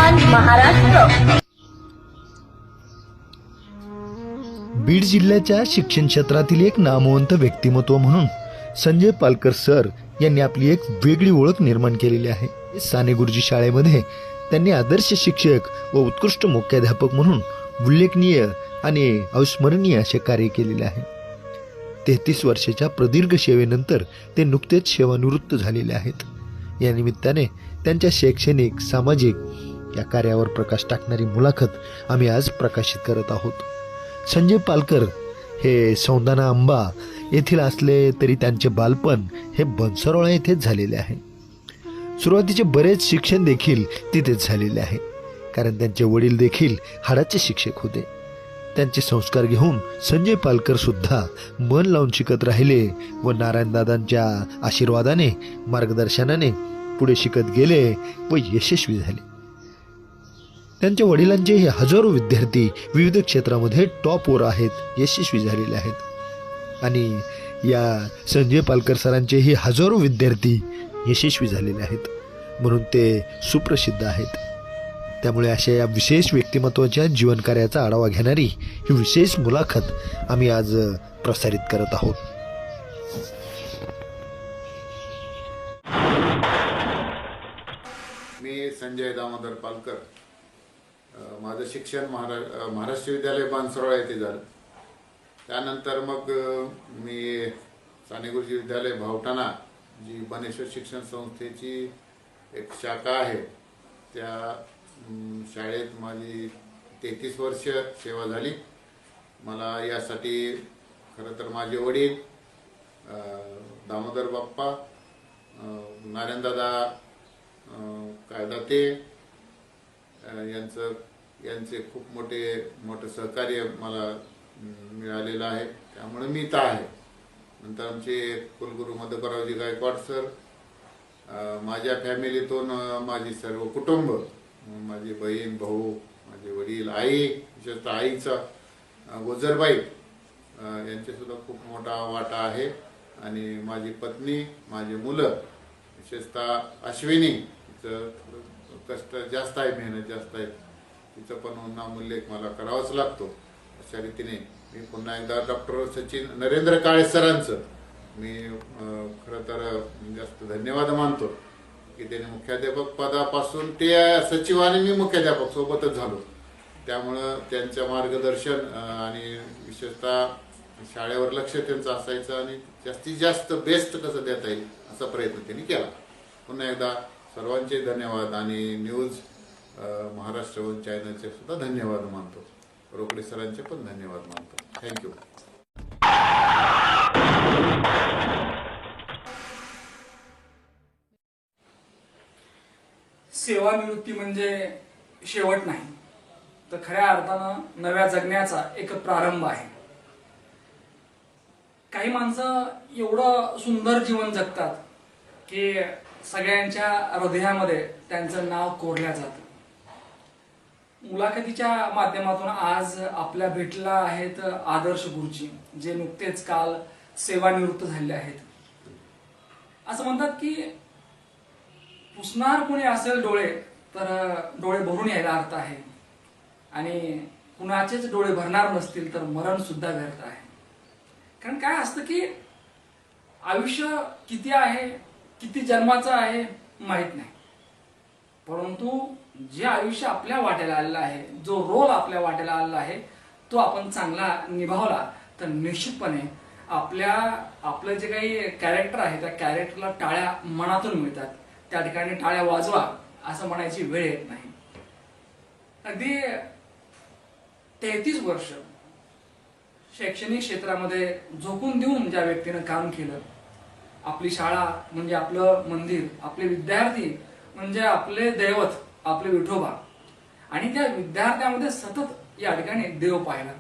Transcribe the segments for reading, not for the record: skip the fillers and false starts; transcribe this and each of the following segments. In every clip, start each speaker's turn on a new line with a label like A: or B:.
A: किसान महाराष्ट्र.
B: बीड जिल्ह्याच्या शिक्षण क्षेत्रातील एक नामवंत व्यक्तिमत्व म्हणून संजय पालकर सर यांनी आपली एक वेगळी ओळख निर्माण केलेली आहे. साने गुरुजी शाळेमध्ये त्यांनी आदर्श शिक्षक व उत्कृष्ट मुख्याध्यापक म्हणून उल्लेखनीय आणि अविस्मरणीय असे कार्य केलेले आहे. 33 वर्षाच्या प्रदीर्घ सेवेनंतर ते नुकतेच सेवानिवृत्त झालेले आहेत. या निमित्ताने त्यांच्या शैक्षणिक सामाजिक या कार्यावर प्रकाश टाकणारी मुलाखत आम्ही आज प्रकाशित करत आहोत. संजय पालकर हे सौंदाणा अंबा येथील असले तरी त्यांचे बालपण हे बनसरोळा येथेच झालेले आहे. सुरुवातीचे बरेच शिक्षण देखील तिथेच झालेले आहे, कारण त्यांचे वडील देखील हाडाचे शिक्षक होते. त्यांचे संस्कार घेऊन संजय पालकर सुद्धा मन लावून शिकत राहिले व नारायणदादांच्या आशीर्वादाने मार्गदर्शनाने पुढे शिकत गेले व यशस्वी झाले. त्यांच्या वडिलांचे हे हजारो विद्यार्थी विविध क्षेत्रामध्ये टॉपवर आहेत, यशस्वी झालेले आहेत. आणि या संजय पालकर सरांचे हे हजारो विद्यार्थी यशस्वी झालेले आहेत, म्हणून ते सुप्रसिद्ध आहेत. त्यामुळे अशा या विशेष व्यक्तिमत्वाच्या जीवनकार्याचा आढावा घेणारी ही विशेष मुलाखत आम्ही आज प्रसारित करत आहोत.
C: मी संजय दामोदर पालकर. माझं शिक्षण महाराष्ट्र विद्यालय बनसरोळा येथे झालं. त्यानंतर मग मी साने गुरुजी विद्यालय भावठाणा, जी बनेश्वर शिक्षण संस्थेची एक शाखा आहे, त्या शाळेत माझी 33 वर्ष सेवा झाली. मला यासाठी खरं तर माझे वडील दामोदर बाप्पा, नारायणदादा कायदाते यांचे खूप मोठं सहकार्य मला मिळालेलं आहे. त्यामुळे मी इथं आहे. नंतर आमचे कुलगुरू मधुकररावजी गायकवाड सर, माझ्या फॅमिलीतून माझी सर्व कुटुंब, माझी बहीण, भाऊ, माझे वडील, आई, विशेषतः आईचा गोजरबाई यांचे सुद्धा खूप मोठा वाटा आहे. आणि माझी पत्नी, माझी मुलं, विशेषतः अश्विनी, तिचं कष्ट जास्त आहे, मेहनत जास्त आहे, तिचं पण नामोल्लेख मला करावाच लागतो. अशा रीतीने मी पुन्हा एकदा डॉक्टर सचिन नरेंद्र काळे सरांचं मी खरं तर जास्त धन्यवाद मानतो की त्यांनी मुख्याध्यापक पदापासून ते सचिव आणि मी मुख्याध्यापक सोबतच झालो. त्यामुळं त्यांचं मार्गदर्शन आणि विशेषतः शाळेवर लक्ष त्यांचं असायचं आणि जास्तीत जास्त बेस्ट कसं देता येईल असा प्रयत्न त्यांनी केला. पुन्हा एकदा सर्वांचे धन्यवाद आणि न्यूज महाराष्ट्र वन चॅनलचे सुद्धा धन्यवाद मानतो. रोकडे सरांचे पण धन्यवाद मानतो. थँक्यू.
D: सेवानिवृत्ती म्हणजे शेवट नाही, तर खऱ्या अर्थानं नव्या जगण्याचा एक प्रारंभ आहे. काही माणसं एवढं सुंदर जीवन जगतात की सगळ्यांच्या हृदयामध्ये त्यांचं नाव कोरलं जातं. मुलाखतीच्या माध्यमातून आज आपल्या भेटला आहेत आदर्श गुरुजी, जे नुकतेच काल सेवानिवृत्त झाले आहेत. असं म्हणतात की पुसणार कुणी असेल डोळे तर डोळे भरून यायला अर्थ आहे, आणि कुणाचेच डोळे भरणार नसतील तर मरण सुद्धा व्यर्थ आहे. कारण काय असतं की आयुष्य किती आहे, किती जन्माचं आहे माहित नाही, परंतु जे आयुष्य आपल्या वाट्याला आलेलं आहे, जो रोल आपल्या वाट्याला आलेला आहे, तो आपण चांगला निभावला तर निश्चितपणे आपलं जे काही कॅरेक्टर आहे त्या कॅरेक्टरला टाळ्या मनातून मिळतात. त्या ठिकाणी टाळ्या वाजवा असं म्हणायची वेळ येत नाही. अगदी 33 वर्ष शैक्षणिक क्षेत्रामध्ये झोकून देऊन ज्या व्यक्तीनं काम केलं, आपली शाळा म्हणजे आपलं मंदिर, आपले विद्यार्थी म्हणजे आपले दैवत, आपले विठोबा, आणि त्या विद्यार्थ्यामध्ये सतत या ठिकाणी देव पाहिला.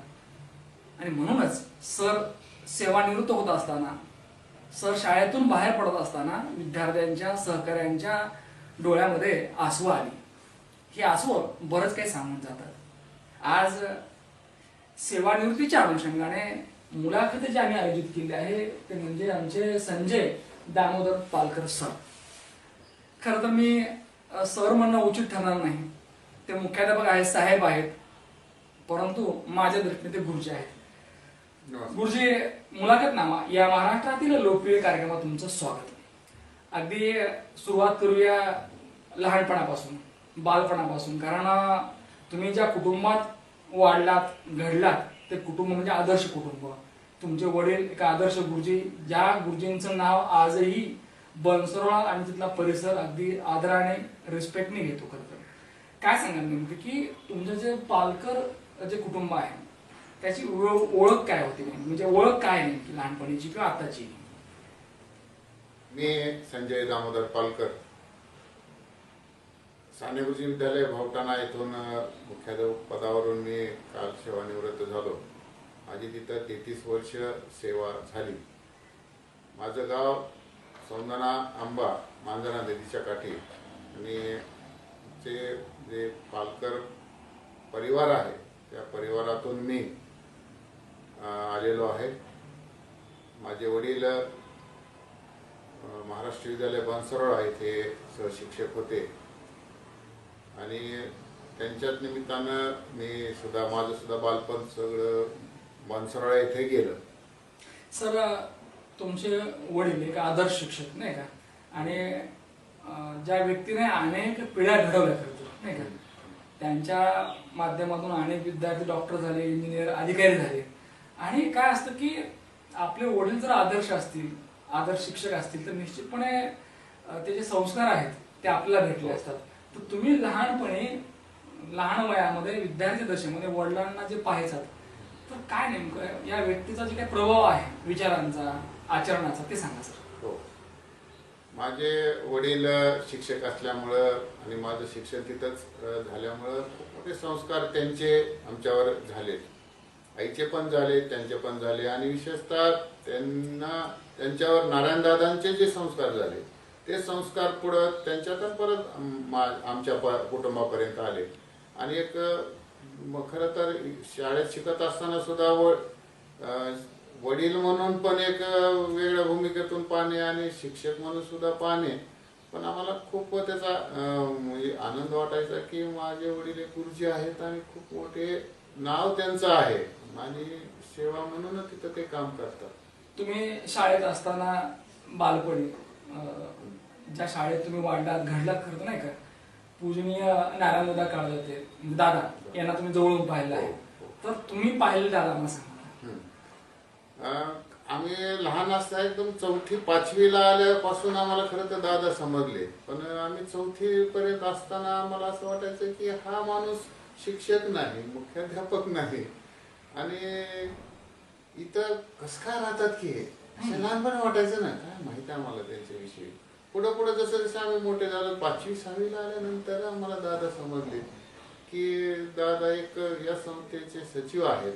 D: आणि म्हणूनच सर सेवानिवृत्त होत असताना, सर शाळेतून बाहेर पडत असताना विद्यार्थ्यांच्या, सहकाऱ्यांच्या डोळ्यामध्ये आसू आली. ही आसू बरंच काही सांगून जातात. आज सेवानिवृत्तीच्या अनुषंगाने मुलाखत जी आम्ही आयोजित केली आहे ते म्हणजे आमचे संजय दामोदर पालकर सर. खरं तर मी सर म्हणणं उचित ठरणार नाही, ते मुख्याध्यापक आहेत, साहेब आहेत, परंतु माझ्या दृष्टीने ते गुरुजी आहेत. गुरुजी, मुलाखतनामा या महाराष्ट्रातील लोकप्रिय कार्यक्रमात तुमचं स्वागत. अगदी सुरुवात करूया लहानपणापासून, बालपणापासून. कारण तुम्ही ज्या कुटुंबात वाढलात, घडलात, ते कुटुंब म्हणजे आदर्श कुटुंब. तुमचे वडील एक आदर्श गुरुजी, ज्या गुरुजींचं नाव आजही बनसरोळा आणि तिथला परिसर अगदी आदराने, रिस्पेक्टने घेतो. खरं तर काय सांगाल नेमकं की तुमचं जे पालकर जे कुटुंब आहे त्याची ओळख काय होती, म्हणजे ओळख काय नेमकी लहानपणीची किंवा आताची?
C: मी संजय दामोदर पालकर, साने गुरुजी विद्यालय भवटाणा येथून मुख्याध्यापक पदावरून मी काल सेवानिवृत्त झालो. माझी तिथं 33 वर्ष सेवा झाली. माझं गाव सौंदना आंबा, मांजरा नदीच्या काठी. आणि ते जे पालकर परिवार आहे त्या परिवारातून मी आलेलो आहे. माझे वडील महाराष्ट्र विद्यालय बनसरोळा येथे सहशिक्षक होते आणि त्यांच्याच निमित्तानं माझं सुद्धा बालपण सगळं बनसरोळा येथे गेलं.
D: सर, तुमचे वडील एक आदर्श शिक्षक नाही का, आणि ज्या व्यक्तीने अनेक पिढ्या घडवल्या करतो नाही का, त्यांच्या माध्यमातून अनेक विद्यार्थी डॉक्टर झाले, इंजिनियर, अधिकारी झाले. आणि काय असतं की आपले वडील जर आदर्श असतील, आदर्श शिक्षक असतील, तर निश्चितपणे ते जे संस्कार आहेत ते आपल्याला भेटले असतात. तर तुम्ही लहानपणी, लहान वयामध्ये, विद्यार्थी दशेमध्ये वडिलांना जे पाहायचात, तर काय नेमकं या व्यक्तीचा जे काही प्रभाव आहे विचारांचा, आचरणाचा, ते सांगा सर.
C: हो, माझे वडील शिक्षक असल्यामुळं आणि माझं शिक्षण तिथंच झाल्यामुळं खूप मोठे संस्कार त्यांचे आमच्यावर झाले. आईचे पण झाले, त्यांचे पण झाले. आणि विशेषतः त्यांच्यावर नारायणदादांचे जे संस्कार झाले ते संस्कार पुढं त्यांच्यातून परत आमच्या कुटुंबापर्यंत आले. आणि एक खरं तर शाळेत शिकत असताना सुद्धा वडील म्हणून पण एक वेगळ्या भूमिकेतून पाहणे आणि शिक्षक म्हणून सुद्धा पाहणे, पण आम्हाला खूप त्याचा म्हणजे आनंद वाटायचा की माझे वडील एक गुरुजी आहेत आणि खूप मोठे नाव त्यांचं आहे आणि सेवा म्हणून तिथं ते काम करतात.
D: तुम्ही शाळेत असताना बालपणी ज्या शाळेत तुम्ही वाढलात, घडलात, खरं नाही का, पूजनीय नारायणदादा काळजाते दादा यांना तुम्ही जवळून पाहिलं आहे. तर तुम्ही पाहिलं दादा मला सांगा.
C: आम्ही लहान असताना एकदम 4थी 5वीला आल्यापासून आम्हाला खरं तर दादा समजले. पण आम्ही 4थी पर्यंत असताना आम्हाला असं वाटायचं की हा माणूस शिक्षक नाही, मुख्याध्यापक नाही, आणि इथं कसं काय राहतात की असं लहानपणी वाटायचं ना, काय माहिती आम्हाला त्यांच्याविषयी. पुढं पुढं जसं जसं आम्ही मोठे झालो, 5वी 6वीला आल्यानंतर आम्हाला दादा समजले की दादा एक या संस्थेचे सचिव आहेत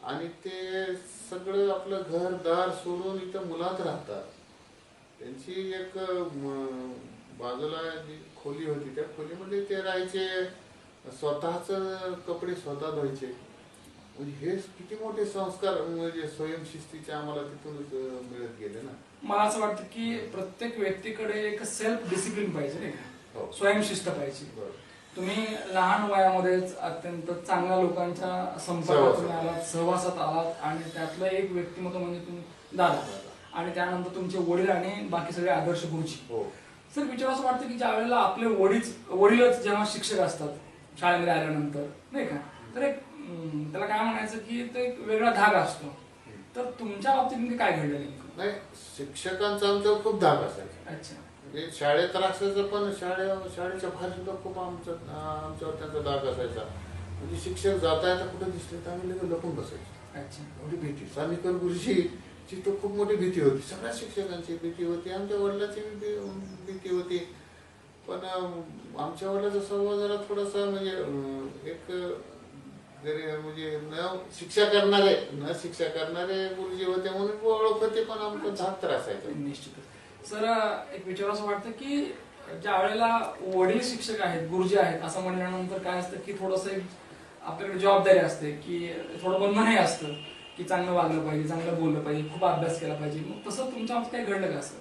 C: आणि ते सगळं आपलं घरदार सोडून इथं मुलात राहतात. त्यांची एक बाजूला जी खोली होती त्या खोलीमध्ये ते राहायचे, स्वतःच कपडे स्वतः धुवायचे. म्हणजे हे किती मोठे संस्कार म्हणजे स्वयंशिस्तीचे आम्हाला तिथूनच मिळत गेले ना.
D: मला असं वाटतं की प्रत्येक व्यक्तीकडे एक सेल्फ डिसिप्लिन पाहिजे नाही का, स्वयंशिस्त पाहिजे. तुम्ही लहान वयामध्येच अत्यंत चांगल्या लोकांच्या संपर्कात आलात, सहवासात आलात, आणि त्यातलं एक व्यक्तिमत्व म्हणजे तुम्ही दादा, आणि त्यानंतर तुमचे वडील आणि बाकी सगळे आदर्श गुरुजी. सर, विचार असं वाटतं की ज्या वेळेला आपले वडीलच जेव्हा शिक्षक असतात शाळेमध्ये आल्यानंतर नाही का, तर एक त्याला काय म्हणायचं की तो एक वेगळा धाग असतो. तर तुमच्या बाबतीत काय घडलं नेमकं?
C: नाही, शिक्षकांचा आमच्यावर खूप धाक असायचा.
D: अच्छा.
C: म्हणजे शाळेत असायचं, पण शाळेच्या बाहेर सुद्धा खूप आमच्यावर त्यांचा धाक असायचा. म्हणजे शिक्षक जाता येता कुठे दिसले तर आम्ही लगेच लपून बसायचो.
D: अच्छा.
C: एवढी भीती, सानेकर गुरुजीची तो खूप मोठी भीती होती. सगळ्या शिक्षकांची भीती होती, आमच्या वडिलांची भीती होती. पण आमच्या वडिलांचा स्वभाव जरा थोडासा म्हणजे एक म्हणजे न शिक्षा करणारे गुरुजी होते म्हणून ओळख होते, पण आमचं धाक तर असायचं.
D: निश्चितच. सर, एक विचार असं वाटतं की ज्या वेळेला वडील शिक्षक आहेत, गुरुजी आहेत असं म्हणल्यानंतर काय असतं की थोडंसं एक आपल्याकडे जबाबदारी असते की थोडं बंधनही असतं की चांगलं वागलं पाहिजे, चांगलं बोललं पाहिजे, खूप अभ्यास केला पाहिजे. मग तसं तुमच्या काही घडलं का? असं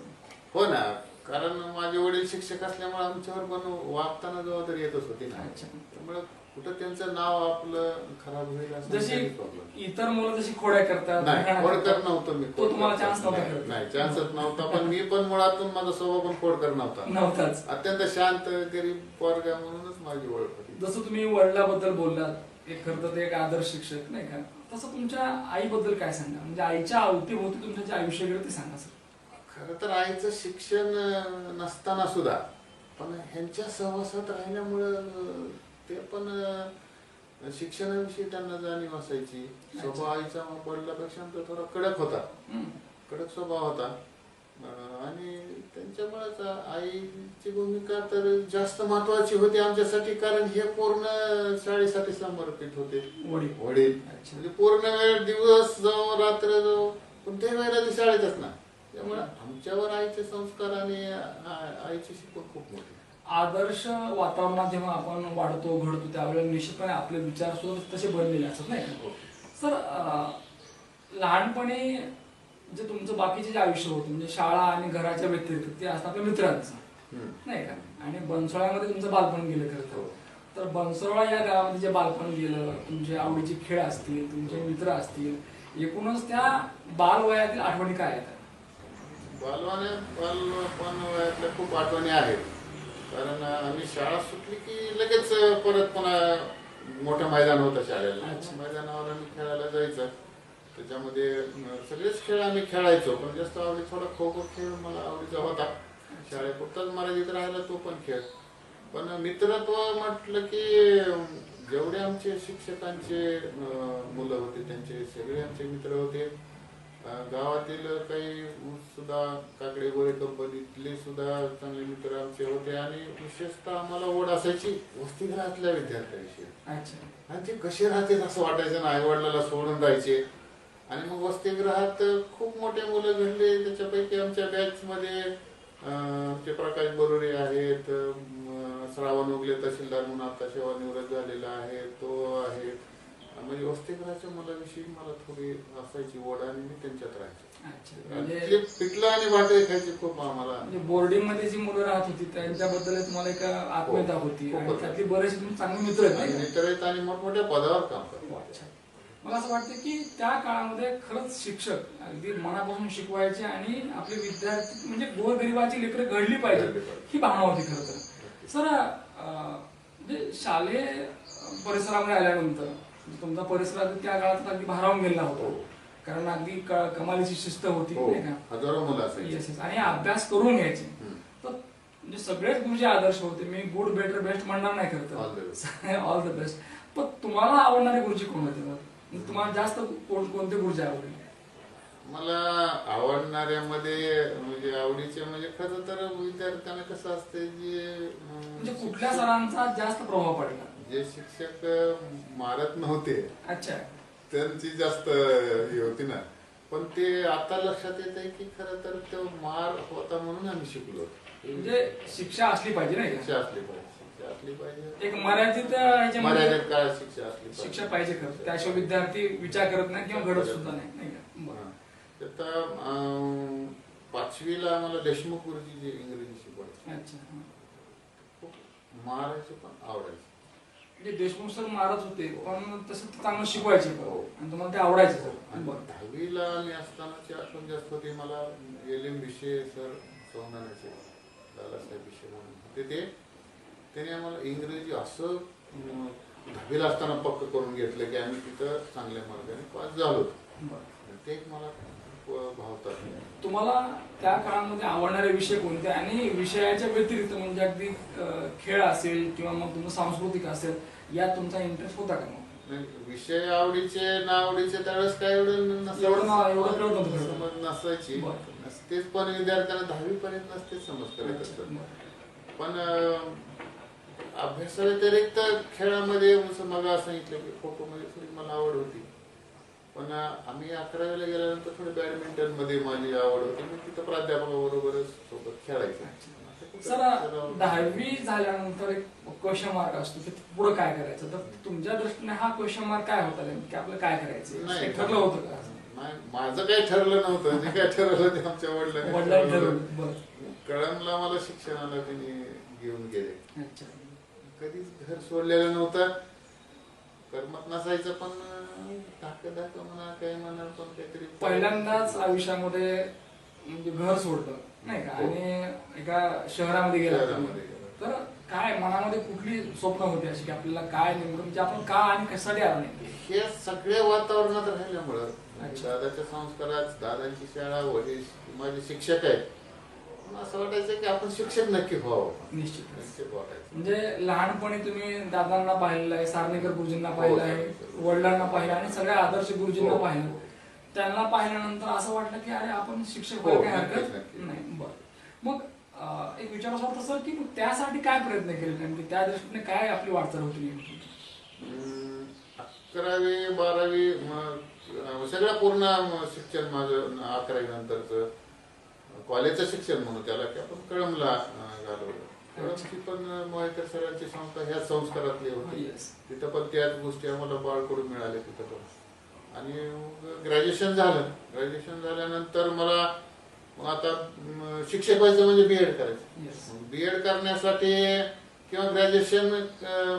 C: हो ना, कारण माझे वडील शिक्षक असल्यामुळे आमच्यावर पण वागताना जबाबदारी येतच होती ना.
D: अच्छा.
C: त्यामुळे कुठं त्यांचं नाव आपलं खराब होईल असं
D: जशी
C: काही problem
D: इतर मुलं जशी खोड्या करतात
C: नाही.
D: घाण
C: खोडकर
D: करतात,
C: नव्हतं मी.
D: तो तुम्हाला चान्स नव्हता
C: नाही,
D: करत.
C: नाही चान्सच नव्हता. पण मी पण मुळातून माझा स्वभाव पण खोडकर नव्हता.
D: नव्हताच.
C: अत्यंत शांत गरीब पोरगा म्हणूनच माझी ओळख होती.
D: जसं तुम्ही वडिलाबद्दल बोललात, एक खरं तर ते एक आदर्श शिक्षक नाही का, तसं तुमच्या आईबद्दल काय सांगा, म्हणजे आईच्या अवतीभोवती तुमचं जे आयुष्य गेलं ते सांगा सर.
C: खरं तर आईचं शिक्षण नसताना सुद्धा पण ह्यांच्या सहवासात राहिल्यामुळं ते पण शिक्षणाविषयी त्यांना जाणीव असायची. स्वभाव आईचा वडिलापेक्षा थोडा कडक होता, कडक स्वभाव होता. आणि त्यांच्यामुळेच आईची भूमिका तर जास्त महत्वाची होती आमच्यासाठी, कारण हे पूर्ण शाळेसाठी समर्पित होते वडील. म्हणजे पूर्ण वेळ दिवस जाऊ रात्र जाऊ कोणत्याही वेळेला ते शाळेतच ना. त्यामुळे आमच्यावर आईचे संस्कार आणि आईची शिकवण खूप मोठी.
D: आदर्श वातावरणात जेव्हा आपण वाढतो घडतो त्यावेळेला निश्चितपणे आपले विचार सुद्धा तसे बनलेले असतात नाही सर. लहानपणी जे तुमचं बाकीचे जे आयुष्य होतं म्हणजे शाळा आणि घराच्या व्यतिरिक्त ते असतं आपल्या मित्रांचं नाही का, आणि बनसोळ्यामध्ये तुमचं बालपण गेलं खरं तर बनसोळा या गावामध्ये जे बालपण गेलं, तुमचे आवडीचे खेळ असतील, तुमचे मित्र असतील, एकूणच त्या बालवयातील आठवणी काय आहेत?
C: बालपण वयातल्या खूप आठवणी आहेत. कारण आम्ही शाळा सुटली की लगेच परत पुन्हा मोठं मैदान होतं शाळेला. मैदानावर आम्ही खेळायला जायचं. त्याच्यामध्ये सगळेच खेळ आम्ही खेळायचो, पण जास्त आवडी थोडा खो खो खेळ मला आवडीचा होता. शाळेपुरताच मर्यादित राहिला तो पण खेळ. पण मित्रत्व म्हटलं की जेवढे आमचे शिक्षकांचे मुलं होते त्यांचे सगळे आमचे मित्र होते. गावातील काही सुद्धा काकडे गोळे कंपनीतले सुद्धा चांगले मित्र आमचे होते. आणि विशेषतः आम्हाला ओढ असायची वसतिगृहातल्या विद्यार्थ्यांविषयी. आणि ते कसे राहतात असं वाटायचं ना. आई वडिलांना सोडून राहायचे आणि मग वसतिगृहात खूप मोठे मुलं घडले. त्याच्यापैकी आमच्या बॅच मध्ये ते प्रकाश बरोरे आहेत, श्रावण उगले तहसीलदार म्हणून आता सेवानिवृत्त झालेला आहे तो आहे. म्हणजे वसतिगृहाच्या मुलाविषयी मला थोडी असायची ओढ आणि मी त्यांच्यात राहायचो. म्हणजे पिठलं आणि भाकरी खायची खूप आम्हाला.
D: म्हणजे बोर्डिंग मध्ये जी मुलं राहत होती त्यांच्याबद्दल तुम्हाला एक आत्मीयता होती आणि त्यातली बरेचसे तुम्ही चांगले मित्र
C: आहेत आणि मोठमोठ्या पदावर काम करतात.
D: मला असं वाटतं की त्या काळामध्ये खरंच शिक्षक अगदी मनापासून शिकवायचे आणि आपले विद्यार्थी म्हणजे गोरगरिबाची लेकरं घडली पाहिजे ही भावना होती खरं तर. सर म्हणजे शालेय परिसरामध्ये आल्यानंतर तुमचा परिसर त्या काळात अगदी भारावून गेला होता, कारण अगदी कमालीची शिस्त होती नाही का,
C: हजारो मुलं असायची
D: आणि अभ्यास करून घ्यायचे. तर म्हणजे सगळेच गुरुजी आदर्श होते. मी गुड बेटर बेस्ट म्हणणार नाही करत, ऑल द बेस्ट. पण तुम्हाला आवडणारे गुरुजी कोण होते? तुम्हाला जास्त कोणते गुरुजी आवडले?
C: मला आवडणाऱ्यामध्ये म्हणजे आवडीचे म्हणजे खरं तर विद्यार्थ्यांना कसं असते जे
D: म्हणजे कुठल्या सरांचा जास्त प्रभाव पडला?
C: जे शिक्षक मारत नव्हते
D: अच्छा
C: त्यांची जास्त हे होती ना. पण ते आता लक्षात येत आहे की खरं तर तो मार होता म्हणून आम्ही शिकलो.
D: म्हणजे शिक्षा असली पाहिजे नाही,
C: शिक्षा असली पाहिजे,
D: एक मर्यादित
C: काळ शिक्षा
D: पाहिजे खरं. त्याशिवाय विद्यार्थी विचार करत नाही किंवा घडत सुद्धा नाही का.
C: आता 5वीला आम्हाला देशमुख गुरुजी जे इंग्रजी शिकवायचे,
D: अच्छा,
C: खूप मारायचे पण आवडायचे.
D: म्हणजे देशमुख सर मारत होते पण तसं चांगलं शिकवायचे आणि तुम्हाला ते आवडायचे सर.
C: 10वीला मी असतानाची आठवण जास्त होती मला. LM विषय सर सोनाण्याचे दादासाहेब विषय म्हणून होते. त्याने आम्हाला इंग्रजी असं 10वीला असताना पक्क करून घेतलं की आम्ही तिथं चांगल्या मार्गाने पास झालो. ते एक मला भावतात.
D: तुम्हाला त्या काळामध्ये आवडणारे विषय कोणते आणि विषयाच्या व्यतिरिक्त म्हणजे अगदी खेळ असेल किंवा मग तुमचं सांस्कृतिक असेल यात तुमचा इंटरेस्ट होता का? मग
C: विषय आवडीचे ना आवडीचे त्यावेळेस काय एवढं समज नसायची. नसतेच पण विद्यार्थ्यांना 10वी पर्यंत नसतेच समज करत असतात. पण अभ्यासाव्यतिरिक्त खेळामध्ये मग सांगितलं की खो खो मध्ये थोडी मला आवड होती. पण आम्ही 11वीला गेल्यानंतर थोडी बॅडमिंटन मध्ये माझी आवड होती. मी तिथं प्राध्यापकाबरोबरच सोबत खेळायचं.
D: सर 10वी झाल्यानंतर एक क्वेश्चन मार्क असतो की पुढे काय करायचं, तर तुमच्या दृष्टीने हा क्वेश्चन मार्क काय होता की आपलं काय करायचं
C: नाही
D: ठरलं होतं का?
C: माझं काही ठरलं नव्हतं. जे काय ठरवलं ते आमच्या वडिलांनी
D: ठरवलं.
C: कळमला मला शिक्षणाला त्यांनी घेऊन गेले.
D: अच्छा.
C: कधीच घर सोडलेलं नव्हतं, करमत नसायचं, पण धाक म्हणा काय म्हणा, पण काहीतरी
D: पहिल्यांदाच आयुष्यामध्ये म्हणजे घर सोडलं नाही का,
C: हो.
D: आणि एका शहरामध्ये गेला
C: शहरामध्ये गेला.
D: तर काय मनामध्ये कुठली स्वप्न होती अशी की आपल्याला काय नेमकं म्हणजे आपण का आणि कशासाठी आलो नाही?
C: हे सगळ्या वातावरणात राहिल्यामुळं
D: अच्छा.
C: दादाच्या संस्कारात, दादांची शाळा, वडील माझे शिक्षक आहेत, मला असं वाटायचं की आपण शिक्षक नक्की व्हावं.
D: निश्चित.
C: निश्चित वाटायचं.
D: म्हणजे लहानपणी तुम्ही दादांना पाहिलेलं आहे, सारणेकर गुरुजींना पाहिलं आहे,
C: हो.
D: वडिलांना पाहिलं आणि सगळ्या आदर्श गुरुजींना
C: हो.
D: पाहिलं. त्यांना पाहिल्यानंतर असं वाटलं की अरे आपण शिक्षक
C: हो,
D: व्हायला काही
C: नक्कीच,
D: हरकत
C: नक्कीच.
D: नाही. बरं, मग एक विचार असा होता सर की मग त्यासाठी काय प्रयत्न केले नेमके, त्या दृष्टीने काय आपली वाटचाल होती नेमकी?
C: 11वी 12वी सगळं पूर्ण शिक्षण माझं 11वी नंतरचं कॉलेजचं शिक्षण म्हणू त्याला, की आपण कळमला घालवलं. कळमची पण मोहेकर सरांची संस्था ह्या संस्कारातली होती.
D: Yes.
C: तिथं पण त्याच गोष्टी आम्हाला बाळकडून मिळाल्या तिथं पण. आणि ग्रॅज्युएशन झालं. ग्रॅज्युएशन झाल्यानंतर मला मग आता शिक्षक व्हायचं म्हणजे बीएड करायचं.
D: Yes.
C: बीएड करण्यासाठी किंवा ग्रॅज्युएशन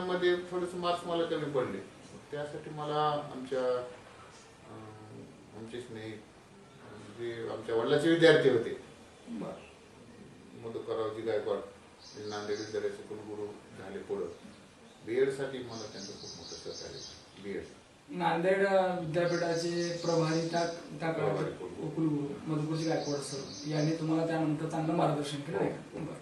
C: मध्ये थोडेसे मार्क्स मला कमी पडले. त्यासाठी मला आमचे स्नेहित जे आमच्या वडिलांचे विद्यार्थी होते,
D: बरं.
C: मधुकररावजी गायकवाड, नांदेड विद्यालयाचे कुलगुरू झाले पुढं. बीएड साठी मला त्यांचं खूप मोठं सहकार्य. बीएड
D: नांदेड विद्यापीठाचे प्रभारी त्या
C: प्रभारी
D: काळाचे
C: कुलगुरू.
D: कुलगुरू मधुकरजी गायकवाड सर यांनी तुम्हाला त्यानंतर चांगलं मार्गदर्शन केलं नाही का? बरं.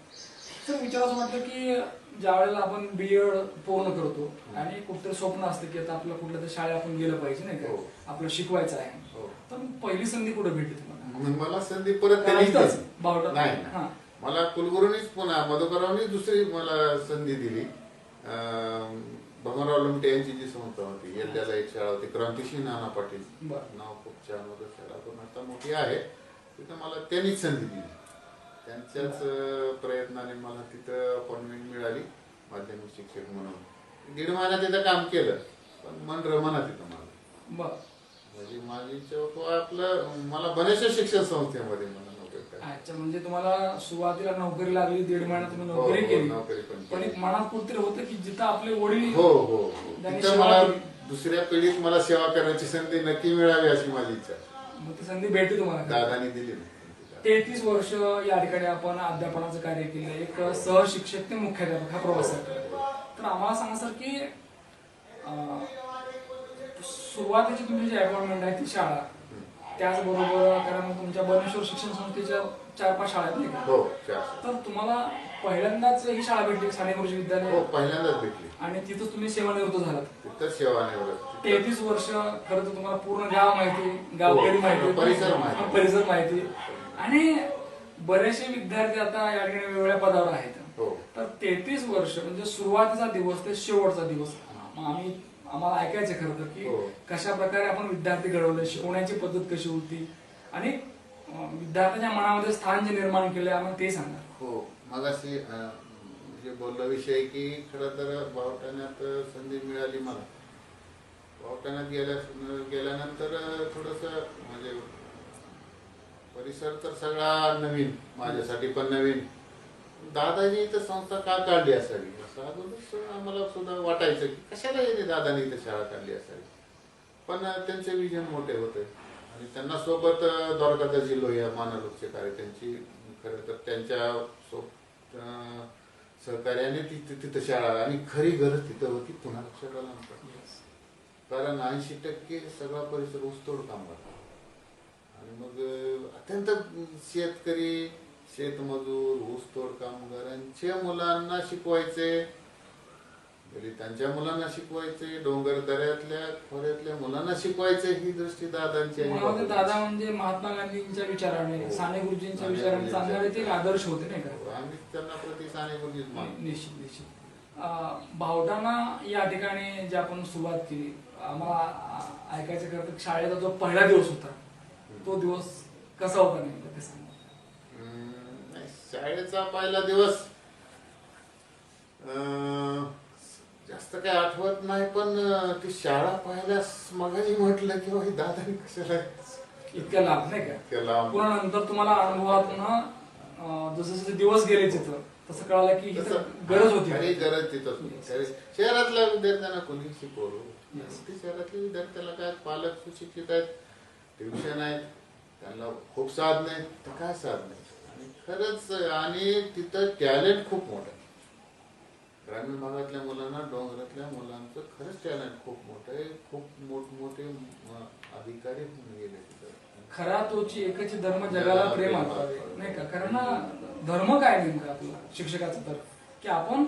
D: सर विचार असं वाटतं की ज्या वेळेला आपण बीएड पूर्ण करतो आणि कुठतरी स्वप्न असतं की आता आपलं कुठल्या तरी शाळेत आपण गेलं पाहिजे नाही का,
C: हो.
D: आपलं शिकवायचं आहे,
C: हो.
D: तर पहिली संधी कुठे भेटली तुम्हाला?
C: मग मला संधी परत त्यांनीच
D: इथंच,
C: दिली.
D: बावटात?
C: नाही
D: हां.
C: मला कुलगुरूंनीच पुन्हा मधुकररावनीच दुसरी मला संधी दिली. भगवानराव लोमटे यांची जी संस्था होती, येल्ल्याला एक शाळा होती, क्रांतिसिंह नाना पाटील,
D: बरं.
C: नाव खूप छान होतं. शाळा पण आता मोठी आहे. तिथं मला त्यांनीच संधी दिली. त्यांच्याच प्रयत्नाने मला तिथं अपॉइंटमेंट मिळाली माध्यमिक शिक्षक म्हणून. 1.5 महिना तिथं काम केलं, पण मन रमना तिथं मला.
D: बरं.
C: म्हणजे माझी इच्छा होतो आपलं मला बऱ्याचशा शिक्षण संस्थेमध्ये मला नोकरी करायची.
D: अच्छा, म्हणजे तुम्हाला सुरुवातीला नोकरी लागली, 1.5 महिना तुम्ही
C: हो,
D: नोकरी
C: हो,
D: केली,
C: नोकरी पण
D: पण
C: केली.
D: एक मनात कुठतरी होतं की जिथं आपले वडील
C: हो हो हो.
D: त्यांनी
C: तिथं
D: सेवा
C: मला
D: केली.
C: दुसऱ्या पिढीत मला सेवा करण्याची संधी नक्की मिळावी अशी माझी इच्छा.
D: मग ती संधी भेटली तुम्हाला?
C: दादानी दिली ना.
D: 33 वर्ष या ठिकाणी आपण अध्यापनाचं कार्य केलं, एक सहशिक्षक ते मुख्याध्यापक हा प्रवास आहे. तर आम्हाला सांगा सर की सुरुवातीची तुमची जी अपॉइंटमेंट आहे ती शाळा, त्याचबरोबर कारण तुमच्या बनेश्वर शिक्षण संस्थेच्या 4-5 शाळा आहेत नाही का?
C: हो 4.
D: तर तुम्हाला पहिल्यांदाच ही शाळा भेटली सानेगुरुजी
C: हो
D: विद्यालय,
C: पहिल्यांदाच भेटली.
D: आणि तिथंच तुम्ही सेवानिवृत्त झालात.
C: तिथं सेवा निवडत.
D: 33 वर्ष खरं तर तुम्हाला पूर्ण गाव माहिती, गावकरी
C: हो,
D: माहिती,
C: परिसर माहिती.
D: परिसर माहिती, आणि बरेचसे विद्यार्थी आता या ठिकाणी वेगवेगळ्या पदावर आहेत.
C: हो.
D: तर 33 वर्ष म्हणजे सुरुवातीचा दिवस ते शेवटचा दिवस, आम्हाला ऐकायचं खरं तर की
C: हो.
D: कशा प्रकारे आपण विद्यार्थी घडवले, शिकवण्याची पद्धत कशी होती, आणि विद्यार्थ्यांच्या मनामध्ये स्थान जे निर्माण केले आम्हाला ते सांगा.
C: हो मगाशी जे बोललो विषय की खरं तर बावटाण्यात संधी मिळाली मला. बावटाण्यात गेल्यानंतर थोडंसं म्हणजे परिसर तर सगळा नवीन, माझ्यासाठी पण नवीन. दादाजी इथं संस्था का काढली असावी असं अगोदर आम्हाला सुद्धा वाटायचं की कशाला येते दादानी इथं शाळा काढली असावी. पण त्यांचे विजन मोठे होते आणि त्यांना सोबत द्वारकादासजी लोहिया मानालोकचे कार्य त्यांची खरं तर त्यांच्या सहकार्याने तिथं शाळा, आणि खरी गरज तिथं होती पुन्हा लक्षात आलं नंतर. कारण 80% सगळा परिसर ऊसतोड कामगार आणि मग अत्यंत शेतकरी, शेतमजूर, ऊसतोड कामगारांच्या मुलांना शिकवायचे, दलितांच्या मुलांना शिकवायचे, डोंगर दऱ्यातल्या खोऱ्यातल्या मुलांना शिकवायचे, ही दृष्टी दादांची आहे.
D: मुळामध्ये दादा म्हणजे महात्मा गांधींच्या विचाराने,
C: हो.
D: साने गुरुजींच्या विचाराने चालणारे ते एक आदर्श होते नाही का?
C: आम्ही त्यांना प्रति साने गुरुजीच मानतो.
D: निश्चित निश्चित. बावटाना या ठिकाणी जे आपण सुरुवात केली, आम्हाला ऐकायचं खरं तर शाळेचा जो पहिला दिवस होता तो दिवस कसा होता नेमका ते सांगा.
C: शाळेचा पहिला दिवस जास्त काही आठवत नाही, पण ती शाळा पाहिल्यास मगाही म्हटलं की दादानी कशाला
D: इतक्या लांब नाही का?
C: इतक्या लांब.
D: पुन्हा नंतर तुम्हाला अनुभवातून जसं जसे दिवस गेले तिथं तसं कळालं की इथं गरज होती.
C: खरी गरज तिथं होती. शहरातल्या विद्यार्थ्यांना कोणी शिकवलं? शहरातल्या विद्यार्थ्याला काय पालक सुशिक्षित आहेत, ट्युशन आहेत, त्यांना खूप साधन आहेत, तर काय साधन आहे? आणि खरंच आणि तिथं टॅलेंट खूप मोठं आहे. ग्रामीण भागातल्या मुलांना, डोंगरातल्या मुलांचं खरंच टॅलेंट खूप मोठं आहे. खूप मोठमोठे अधिकारी होऊन गेले तिथं.
D: खरा तोची एकच धर्म जगाला प्रेम असावे, नाही का? कारण धर्म काय नेमका आपला शिक्षकाचा तर की आपण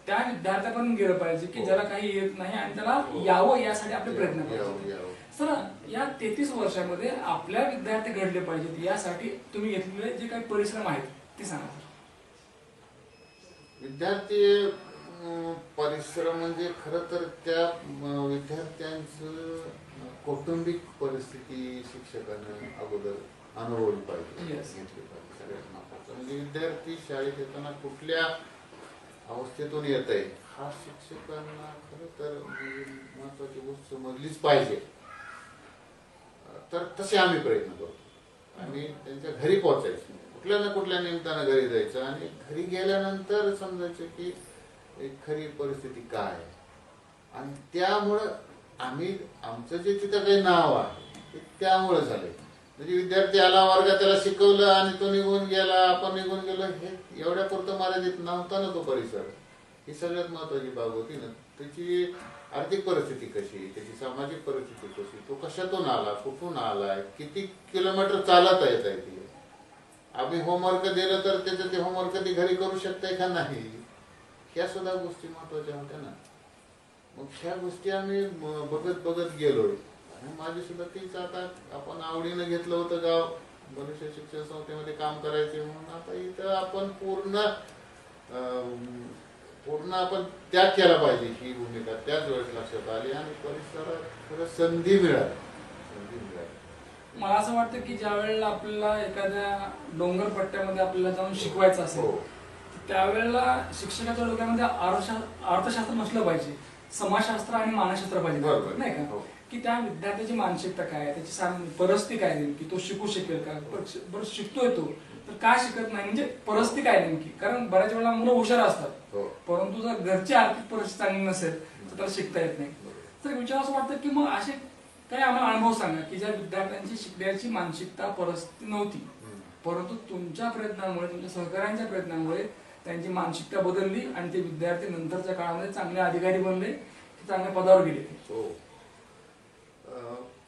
D: त्या विद्यार्थ्यापर्यंत गेलं पाहिजे की ज्याला काही येत नाही आणि त्याला यावं यासाठी आपले प्रयत्न करायचे. सर, या 33 वर्षामध्ये आपल्या विद्यार्थी घडले पाहिजेत यासाठी तुम्ही घेतलेले जे काही परिश्रम आहेत ते सांगा सर.
C: विद्यार्थी परिश्रम म्हणजे खरं तर त्या विद्यार्थ्यांचं कौटुंबिक परिस्थिती शिक्षकानं अगोदर अनुभवली पाहिजे, घेतली पाहिजे. सगळ्यात महत्वाचं म्हणजे विद्यार्थी शाळेत येताना कुठल्या अवस्थेतून येत आहे हा शिक्षकांना खरं तर महत्वाची गोष्ट समजलीच पाहिजे. तर तसे आम्ही प्रयत्न करतो. आम्ही त्यांच्या घरी पोहोचायचं, कुठल्या ना कुठल्या निमित्तानं घरी जायचं आणि घरी गेल्यानंतर समजायचं की एक खरी परिस्थिती काय आहे. आणि त्यामुळं आम्ही आमचं जे तिथं काही नाव आहे ते त्यामुळं झालंय. म्हणजे विद्यार्थी आला वर्गात, त्याला शिकवलं आणि तो निघून गेला, आपण निघून गेलो, हे एवढ्या पुरतं मर्यादित नव्हता ना तो परिसर. ही सगळ्यात महत्वाची बाब होती ना. त्याची आर्थिक परिस्थिती कशी, त्याची सामाजिक परिस्थिती कशी, तो कशातून आला, कुठून आलाय, किती किलोमीटर चालत येत आहे ती. आम्ही होमवर्क दिलं तर त्याचं ते होमवर्क ती घरी करू शकताय का नाही, ह्या सुद्धा गोष्टी महत्वाच्या होत्या ना. मग ह्या गोष्टी आम्ही बघत बघत गेलोय. आणि माझी सुद्धा तीच आता आपण आवडीनं घेतलं होतं गाव मनुष्य शिक्षण संस्थेमध्ये काम करायचे म्हणून आता इथं आपण पूर्ण आपण त्याग केला पाहिजे. ही भूमिका त्याच वेळेस लक्षात आली आणि परिसरात खरं संधी मिळाली.
D: मला असं वाटतं की ज्या वेळेला आपल्याला एखाद्या डोंगर पट्ट्यामध्ये आपल्याला जाऊन शिकवायचं असेल त्यावेळेला शिक्षकाच्या डोक्यामध्ये अर्थशास्त्र नसलं पाहिजे, समाजशास्त्र आणि मानसशास्त्र पाहिजे, नाही का? की त्या विद्यार्थ्याची मानसिकता काय, त्याची परिस्थिती काय नेमकी, तो शिकू शकेल का, बरं शिकतोय तो तर का शिकत नाही, म्हणजे परिस्थिती काय नेमकी. कारण बऱ्याच वेळेला मुलं हुशार असतात परंतु जर घरची आर्थिक परिस्थिती चांगली नसेल तर त्याला शिकता येत नाही. तर विचार असं वाटतं की मग असे काही आम्हाला अनुभव सांगा की ज्या विद्यार्थ्यांची शिकण्याची मानसिकता परिस्थिती नव्हती परंतु तुमच्या प्रयत्नांमुळे, तुमच्या सहकार्यांच्या प्रयत्नांमुळे त्यांची मानसिकता बदलली आणि ते विद्यार्थी नंतरच्या काळामध्ये चांगले अधिकारी बनले, चांगल्या पदावर गेले.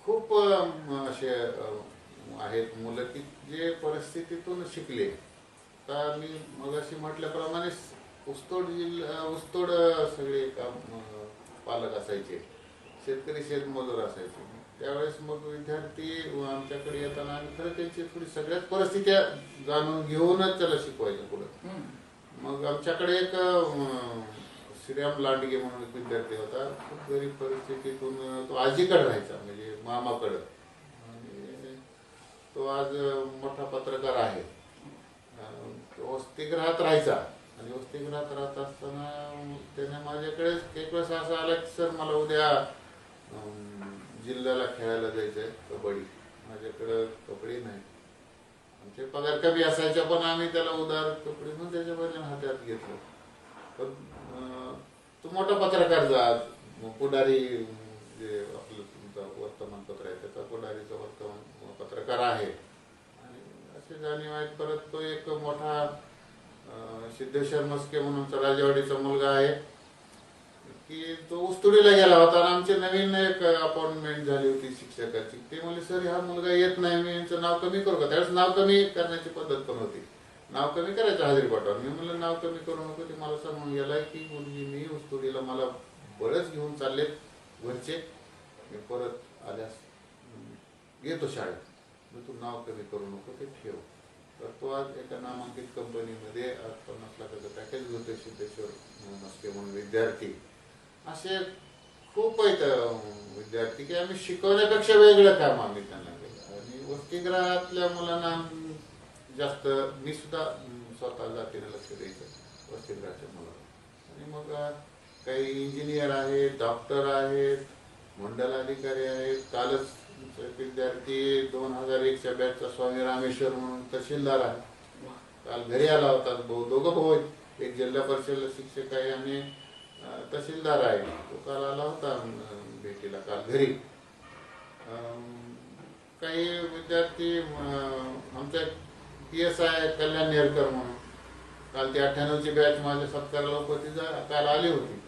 C: खूप असे आहेत मुलं की जे परिस्थितीतून शिकले. तर मी मगाशी म्हटल्याप्रमाणे ऊसतोड सगळे पालक असायचे, शेतकरी शेतमजूर असायचे. त्यावेळेस मग विद्यार्थी आमच्याकडे येताना आम्ही खरं त्यांची थोडी सगळ्याच परिस्थिती जाणून घेऊनच त्याला शिकवायचं पुढं. मग आमच्याकडे एक श्रीराम लांडगे म्हणून एक विद्यार्थी होता. खूप गरीब परिस्थितीतून तो आजीकडे राहायचा, म्हणजे मामाकडं. आणि तो आज मोठा पत्रकार आहे. वसतिगृहात राहायचा आणि वसतिगृहात राहत असताना त्याने माझ्याकडे एक वेळेस असं आला की सर मला उद्या जिल्ह्याला खेळायला जायचंय कबड्डी, माझ्याकडं कपडे नाही. आमचे पगार कमी असायच्या पण आम्ही त्याला उधार कपडे म्हणून त्याच्या बाजूने हातात घेतलं. पण तो मोठा पत्रकार जा, पुढारी जे आपलं तुमचं वर्तमानपत्र आहे त्याचा पुढारीचा पत्रकार आहे. आणि असे जाणीव आहेत. परत तो एक मोठा सिद्धेश्वर मस्के म्हणून राजवाडीचा मुलगा आहे की तो उस्तुडीला गेला होता आणि आमची नवीन एक अपॉइंटमेंट झाली होती शिक्षकाची. ते म्हणले सर हा मुलगा येत नाही, मी यांचं नाव कमी करू का. त्यावेळेस नाव कमी करण्याची पद्धत पण होती, नाव कमी करायचं हजेरी पाठवा. मी म्हणलं नाव कमी करू नको. ते मला सांगून गेलाय की मुलगी मी उस्तुडीला मला बरेच घेऊन चाललेत घरचे, मी परत आल्यास येतो शाळेत, तू नाव कमी करू नको, ते ठेव. तर तो आज एका नामांकित कंपनीमध्ये 50 लाखाचं पॅकेज घेतोय सिद्धेश्वर मस्के म्हणून विद्यार्थी. असे खूप आहेत विद्यार्थी की आम्ही शिकवण्यापेक्षा वेगळं काम आम्ही त्यांना केलं. आणि वसतिगृहातल्या मुलांना जास्त मी सुद्धा स्वतः जातीने लक्ष द्यायचं वसतिगृहाच्या मुलांना. आणि मग काही इंजिनियर आहेत, डॉक्टर आहेत, मंडल अधिकारी आहेत. कालच विद्यार्थी 2001च्या बॅचचा स्वामी रामेश्वर म्हणून तहसीलदार आहे. काल घरी आला होता. दोघं भाऊ आहेत, एक जिल्हा परिषद शिक्षक आहे आणि तहसीलदार आहे. तो काल आला होता भेटीला काल घरी. काही विद्यार्थी आमचा PSI कल्याण नेरकर म्हणून काल ती 98ची बॅच माझ्या सत्काराला उपस्थित काल आली होती.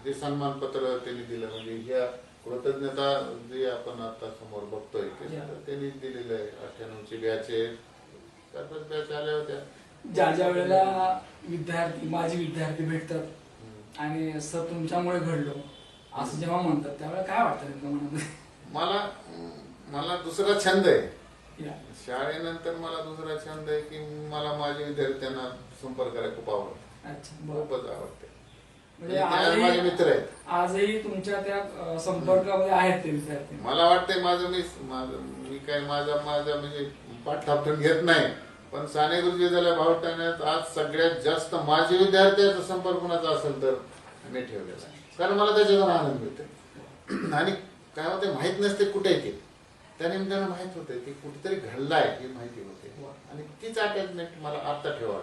C: जे सन्मानपत्र त्यांनी दिलं म्हणजे ह्या कृतज्ञता जे आपण आता समोर बघतोय त्यांनी दिलेलं आहे. 98ची बॅच आहे, 4-5 बॅच आल्या होत्या.
D: ज्या वेळेला माजी विद्यार्थी भेटतात आणि सर तुमच्यामुळे घडलो असं जेव्हा म्हणतात त्यावेळेला काय वाटतं नेमकं मनामध्ये?
C: मला दुसरा छंद आहे. शाळेनंतर मला दुसरा छंद आहे की मला माझ्या विद्यार्थ्यांना संपर्क करायला खूप आवडतं.
D: अच्छा,
C: खूपच आवडते.
D: म्हणजे
C: माझे मित्र आहेत.
D: आजही तुमच्या त्या संपर्कामध्ये आहेत ते विद्यार्थी?
C: मला वाटतंय मी काय माझा म्हणजे पाठ थापटून घेत नाही, पण साने गुरुजी झाल्या भावटाण्यात आज सगळ्यात जास्त माझे विद्यार्थ्यांचा संपर्क कोणाचा असेल तर मी ठेवलेला आहे. कारण मला त्याच्यातून आनंद मिळतो. आणि काय होते माहित नसते कुठे येते, त्या निमित्तानं माहित होते की कुठेतरी घडलाय ही माहिती होते. आणि तीच अटॅचमेंट मला आता ठेवा.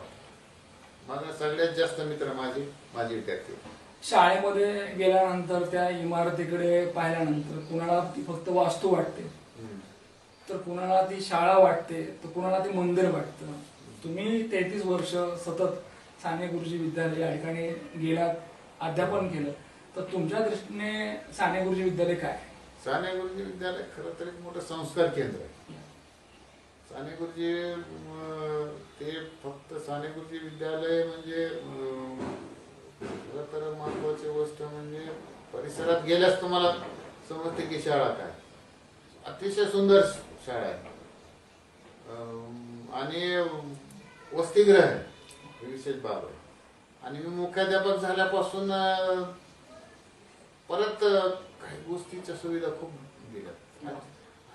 C: माझा सगळ्यात जास्त मित्र माझे विद्यार्थी.
D: शाळेमध्ये गेल्यानंतर त्या इमारतीकडे पाहिल्यानंतर कुणाला ती फक्त वास्तू वाटते, तर कुणाला ती शाळा वाटते, तर कुणाला ते मंदिर वाटतं. तुम्ही 33 वर्ष सतत साने गुरुजी विद्यालय या ठिकाणी गेलात, अध्यापन केलं, तर तुमच्या दृष्टीने साने गुरुजी विद्यालय काय?
C: साने गुरुजी विद्यालय खरं तर एक मोठं संस्कार केंद्र आहे. साने गुरुजी ते फक्त साने गुरुजी विद्यालय म्हणजे खरं तर महत्वाची गोष्ट म्हणजे परिसरात गेल्यास तुम्हाला समजते की शाळा काय. अतिशय सुंदर शाळा आहे आणि वसतिगृह आहे, ही विशेष बाब आहे. आणि मी मुख्याध्यापक झाल्यापासून परत काही गोष्टीच्या सुविधा खूप दिल्या.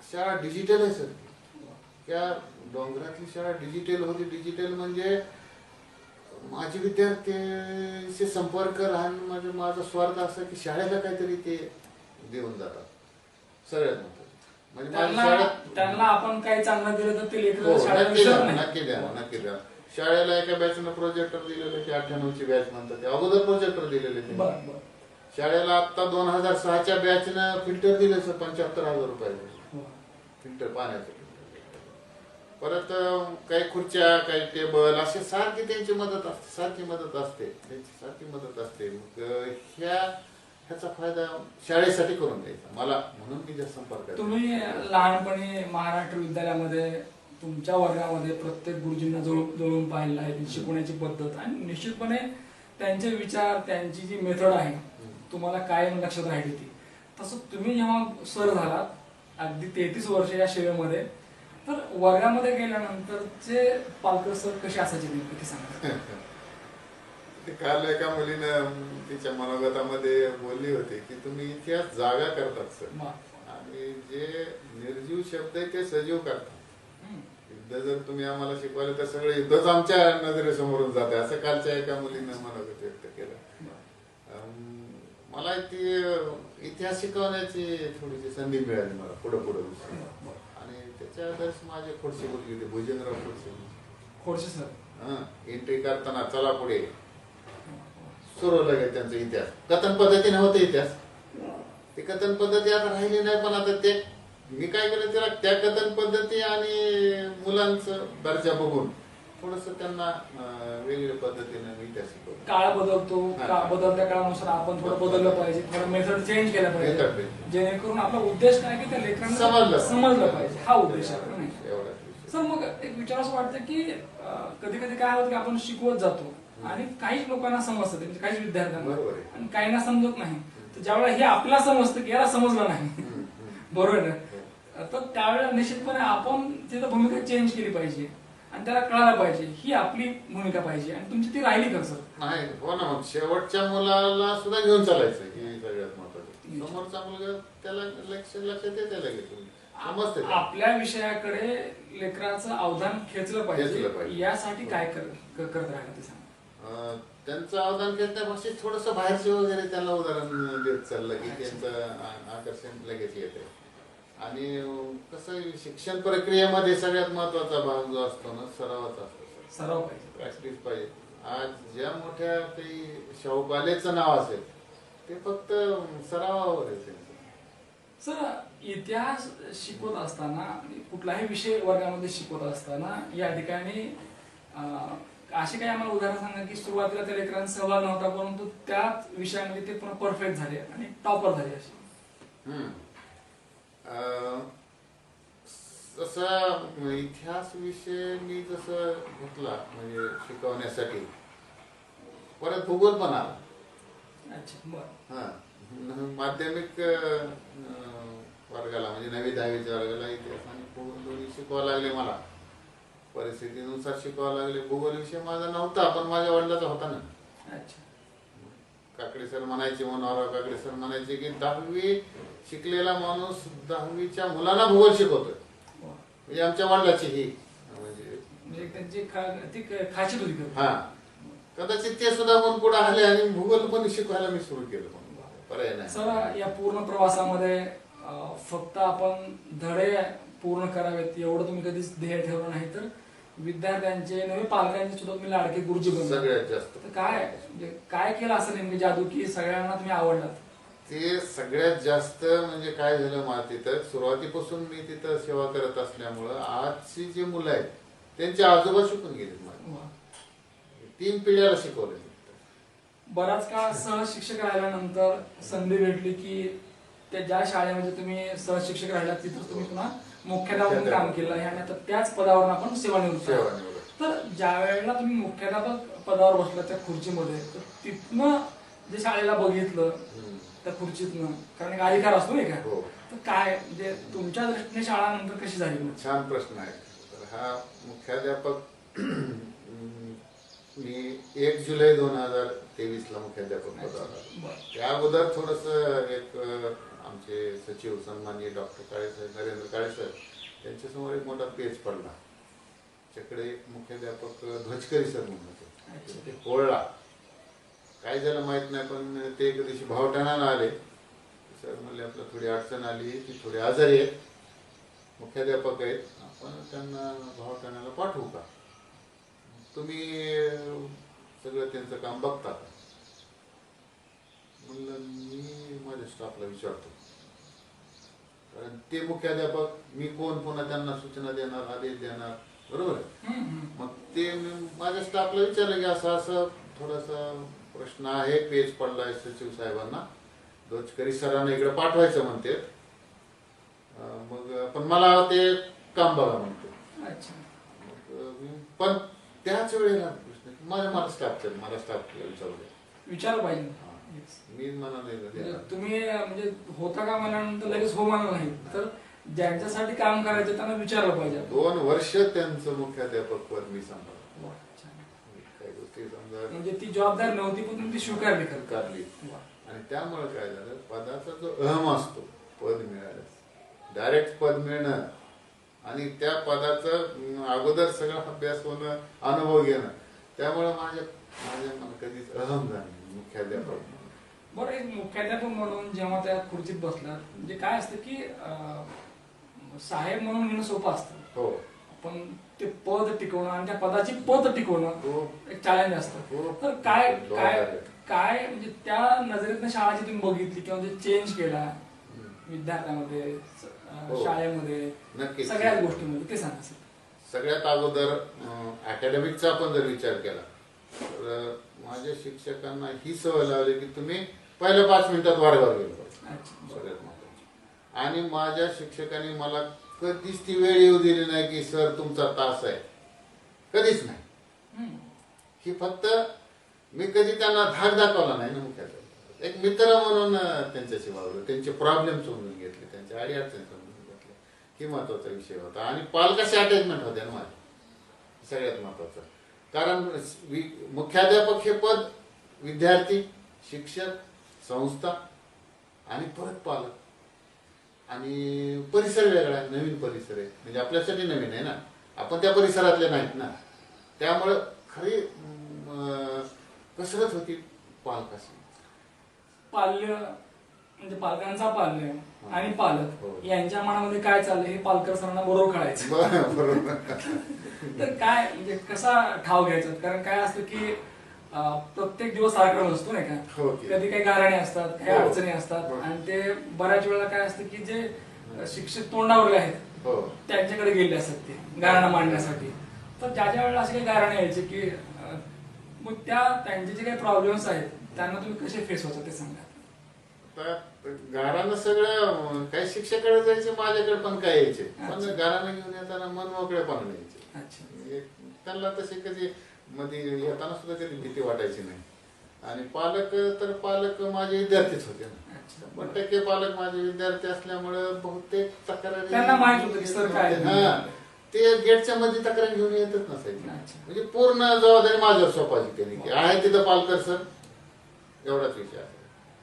C: शाळा डिजिटल आहे सर. त्या डोंगरातली शाळा डिजिटल होती. डिजिटल म्हणजे माझे विद्यार्थी संपर्क राहणं म्हणजे माझा स्वार्थ असा की शाळेला काहीतरी ते देऊन जातात सगळ्यात महत्त्वाचं. म्हणजे
D: त्यांना आपण काही चांगलं दिलं तर ते लेकरं
C: नक्की द्या. शाळेला एका बॅचनं प्रोजेक्टर दिलेले की 98ची बॅच म्हणतात, ते अगोदर प्रोजेक्टर दिलेले. शाळेला आता 2006च्या बॅचनं फिल्टर दिले सर 75,000 रुपये फिल्टर, पाण्याचं. परत काही खुर्च्या, काही टेबल असे सारखी त्यांची मदत असते, सारखी मदत असते. मग ह्याचा फायदा शाळेसाठी करून द्यायचा मला, म्हणून मी जास्त संपर्क.
D: तुम्ही लहानपणी महाराष्ट्र विद्यालयामध्ये तुमच्या वर्गामध्ये प्रत्येक गुरुजींना जवळून पाहिलं आहे, शिकवण्याची पद्धत आणि निश्चितपणे त्यांचे विचार, त्यांची जी मेथड आहे तुम्हाला कायम लक्षात राहिली ती. तसं तुम्ही जेव्हा सर झालात अगदी 33 वर्ष या सेवेमध्ये, तर वर्गामध्ये गेल्यानंतरचे पालकर सर कसे असायचे नेमके ते सांगा.
C: काल एका मुलीनं तिच्या मनोगतामध्ये बोलली होती की तुम्ही इतिहास जागा करतात सर, आणि जे निर्जीव शब्द आहे ते सजीव करतात. युद्ध जर तुम्ही आम्हाला शिकवायला तर सगळे युद्धच आमच्या नजरेसमोरून जाते, असं कालच्या एका मुलीनं मनोगत व्यक्त केलं. मला ती इतिहास शिकवण्याची थोडीशी संधी मिळाली मला पुढे. आणि त्याच्या आदर्श माझे खोडसे मुलगी होते, भुजंगराव खोडसे सर. एंट्री करताना चला पुढे सुरू लगेच त्यांचा इतिहास कथन पद्धतीने होते. इतिहास ती कथन पद्धती आता राहिली नाही, पण आता ते मी काय केलं त्याला त्या कथन पद्धती आणि मुलांचं दर्जा बघून थोडस त्यांना वेगवेगळ्या पद्धतीने इतिहास शिकवतो.
D: काळ बदलतो, बदलत्या काळानुसार आपण थोडं बदललं पाहिजे, थोडं मेथड चेंज केलं पाहिजे, जेणेकरून आपला उद्देश काय की त्या लेकरांना समजलं पाहिजे, हा उद्देश आहे. सर मग एक विचार असं वाटतं की कधी कधी काय होतं की आपण शिकवत जातो आणि काही लोकांना समजतं, म्हणजे काही विद्यार्थ्यांना, आणि काहींना समजत नाही. तर ज्यावेळेला हे आपल्याला समजतं की याला समजलं नाही, बरोबर ना, तर त्यावेळेला निश्चितपणे आपण तिथं भूमिका चेंज केली पाहिजे आणि त्याला कळायला पाहिजे, ही आपली भूमिका पाहिजे. आणि तुमची ती राहिली का सर?
C: नाही, हो ना. मग शेवटच्या मुलाला सुद्धा घेऊन चालायचं ही सगळ्यात महत्वाचं. समोरचा मुलगा त्याला लक्षात येते, लगेच समजते.
D: आपल्या विषयाकडे लेकराचं अवधान खेचलं पाहिजे, यासाठी काय करत राहिलं ते सांगा.
C: त्यांचं अवधान खेचण्यापेक्षा थोडस बाहेरचे वगैरे त्याला उदाहरण देत चाललं की त्यांचं आकर्षण लगेच येते. आणि कसं आहे, शिक्षण प्रक्रियेमध्ये सगळ्यात महत्वाचा भाग जो असतो ना सरावाचा असतो.
D: सराव पाहिजे.
C: प्रॅक्टिस पाहिजे. आज ज्या मोठ्या काही शाहू पालेचं नाव असेल ते फक्त सरावावर आहे त्यांचं.
D: सर इतिहास शिकवत असताना कुठलाही विषय वर्गामध्ये शिकवत असताना या ठिकाणी असे काही आम्हाला उदाहरण सांगा की सुरुवातीला त्या लेकरांचा सहभाग नव्हता परंतु त्याच विषयामध्ये ते पुन्हा परफेक्ट झाले आणि टॉपर झाले असे.
C: तसा इतिहास विषय मी जसं घेतला म्हणजे शिकवण्यासाठी परत भूगोल पण आला.
D: अच्छा बरं.
C: हा माध्यमिक वर्गाला म्हणजे 9वी 10वीच्या वर्गाला इतिहास आणि भूगोल दोन्ही शिकवायला लागले. मला परिस्थितीनुसार शिकवायला लागले. भूगोल विषय माझा नव्हता पण माझ्या वडिलाचा होता ना.
D: अच्छा.
C: काकडे सर म्हणायचे मनोहरराव काकडे सर म्हणायचे की 10वी शिकलेला माणूस 10वीच्या मुलांना भूगोल शिकवतोय. म्हणजे आमच्या वडिलाची ही
D: म्हणजे त्यांची खासियत होती.
C: हा कदाचित ते सुद्धा पण पुढे आले आणि भूगोल पण शिकवायला मी सुरू केलं. पर्याय नाही.
D: सर या पूर्ण प्रवासामध्ये फक्त आपण धडे पूर्ण करावेत एवढं तुम्ही कधीच ध्येय ठेवलं नाही तर विद्यार्थ्यांचे नवे पालकांचे सुद्धा तुम्ही लाडके गुरुजी बनले.
C: सगळ्यात जास्त
D: तर काय म्हणजे काय केलं असं नेमके जादू की सगळ्यांना तुम्ही आवडलात?
C: ते सगळ्यात जास्त म्हणजे काय झालं मला तिथं सुरुवातीपासून मी तिथं सेवा करत असल्यामुळं आजची जी मुलं आहेत त्यांचे आजोबा शिकून गेलेत. मला 3 पिढ्याला शिकवले.
D: बराच काळ सहशिक्षक राहिल्यानंतर संधी भेटली की त्या ज्या शाळेमध्ये तुम्ही सहशिक्षक राहिलात तिथं तुम्ही पुन्हा मुख्याध्यापक म्हणून काम केलं आणि आता त्याच पदावर आपण सेवानिवृत्त आहोत. तर ज्या वेळेला तुम्ही मुख्याध्यापक पदावर बसला त्या खुर्चीमध्ये तर तिथनं जे शाळेला बघितलं त्या खुर्चीतनं कारण एक अधिकार असतो नाही का तर काय म्हणजे तुमच्या दृष्टीने शाळा नंतर कशी झाली?
C: छान प्रश्न आहे. तर हा मुख्याध्यापक मी 1 जुलै 2023ला मुख्याध्यापक पदावर. त्या अगोदर थोडस एक आमचे सचिव सन्माननीय डॉक्टर काळेसाहेब नरेंद्र काळेसाहेब त्यांच्यासमोर एक मोठा पेज पडला. त्याच्याकडे एक मुख्याध्यापक ध्वजकरी सर म्हणून होते. ते कोळला काय झालं माहित नाही पण ते एक दिवशी भावठाणाला आले. सर म्हणले आपलं थोडी अडचण आली ती थोडी आजारी आहेत मुख्याध्यापक आहेत आपण त्यांना भावठाण्याला पाठवू का तुम्ही सगळं त्यांचं काम बघता का? म्हणलं मी माझ्या स्टाफला विचारतो कारण ते मुख्याध्यापक मी कोण पुन्हा त्यांना सूचना देणार आदेश देणार बरोबर आहे. मग ते मी माझ्या स्टाफला विचारलं की असं असं थोडासा प्रश्न आहे पेज पडलाय सचिव साहेबांना ध्वजकरी सरांना इकडे पाठवायचं म्हणते मग पण मला ते काम बघा म्हणतो. पण त्याच वेळेला मला स्टाफला
D: विचार पाहिजे.
C: मी म्हणाले
D: तुम्ही म्हणजे होता का म्हणल्यानंतर लगेच हो म्हणा नाही तर ज्यांच्यासाठी काम करायचं त्यांना विचारलं पाहिजे.
C: 2 वर्ष त्यांचं मुख्याध्यापक पद मी सांभाळलं. काही गोष्टी समजा
D: म्हणजे ती जबाबदारी नव्हती पण तुम्ही ती स्वीकारली
C: करली आणि त्यामुळे काय झालं पदाचा जो अहम असतो पद मिळालं डायरेक्ट पद मिळणं आणि त्या पदाचं अगोदर सगळा अभ्यास होणं अनुभव घेणं त्यामुळे माझ्या मला कधीच अहम झालं मुख्याध्यापक.
D: बरं एक मुख्याध्यापक म्हणून जेव्हा त्या खुर्चीत बसला म्हणजे काय असतं की साहेब म्हणून येणं सोपं असतं.
C: हो
D: पण ते पद टिकवणं आणि त्या पदाची पद टिकवणं एक चॅलेंज असतं. तर काय काय काय म्हणजे त्या नजरेतनं शाळा जी तुम्ही बघितली किंवा जे चेंज केला विद्यार्थ्यांमध्ये शाळेमध्ये सगळ्याच गोष्टींमध्ये ते सांगा सर.
C: सगळ्यात अगोदर अकॅडमिकचा आपण जर विचार केला तर माझ्या शिक्षकांना ही सवय लावली की तुम्ही पहिल्या 5 मिनिटात वर्गावर गेलो पाहिजे सगळ्यात महत्त्वाचं. आणि माझ्या शिक्षकांनी मला कधीच ती वेळ येऊ दिली नाही की सर तुमचा तास आहे कधीच नाही. ही फक्त मी कधी त्यांना धाक दाखवला नाही ना मुख्याध्यापक एक मित्र म्हणून त्यांच्याशी वागलो त्यांचे प्रॉब्लेम समजून घेतले त्यांच्या अडीअडचणी समजून घेतले ही महत्वाचा विषय होता. आणि पालकाशी अटॅचमेंट होते ना माझे सगळ्यात महत्वाचं कारण मुख्याध्यापक हे पद विद्यार्थी शिक्षक संस्था आणि परत पालक आणि परिसर वेगळा आहे नवीन परिसर आहे म्हणजे आपल्यासाठी नवीन आहे ना आपण त्या परिसरातले नाहीत ना त्यामुळं खरी कसरत होती पालकाशी.
D: पाल्य म्हणजे पालकांचा पाल्य आणि पालक
C: हो.
D: यांच्या मनामध्ये काय चाललंय हे पालकर सरांना बरोबर कळायचं.
C: बरोबर.
D: तर काय म्हणजे कसा ठाव घ्यायचा, कारण काय असतं की प्रत्येक दिवस सारखा नसतो नाही का,
C: हो की.
D: कधी काही गारणे असतात, काही
C: हो.
D: अडचणी असतात,
C: हो.
D: आणि ते बऱ्याच वेळेला काय असतं की जे शिक्षक तोंडावरले आहेत
C: हो.
D: त्यांच्याकडे गेले असतात ते गारणं मांडण्यासाठी. तर ज्या ज्या वेळेला असे काही गारणे यायचे की मग त्यांचे जे काही प्रॉब्लेम्स आहेत त्यांना तुम्ही कसे फेस होता ते सांगा.
C: गारानं सगळं काही शिक्षकाकडे जायचे, माझ्याकडे पण काय यायचे, पण
D: अच्छा.
C: गारानं घेऊन येताना मन मोकळेपणा यायचे.
D: अच्छा.
C: म्हणजे त्यांना तसे कधी मध्ये येताना सुद्धा कधी भीती वाटायची नाही. आणि पालक माझे विद्यार्थीच होते ना.
D: अच्छा.
C: 100% पालक माझे विद्यार्थी असल्यामुळे बहुतेक तक्रारी
D: त्यांना माहित होतं की सर काय.
C: हा, ते गेटच्या मध्ये तक्रार घेऊन येतच नसायची.
D: अच्छा.
C: म्हणजे पूर्ण जबाबदारी माझ्यावर सोपायची त्यांनी की आहे तिथं पालकर सर, एवढाच विषय आहे.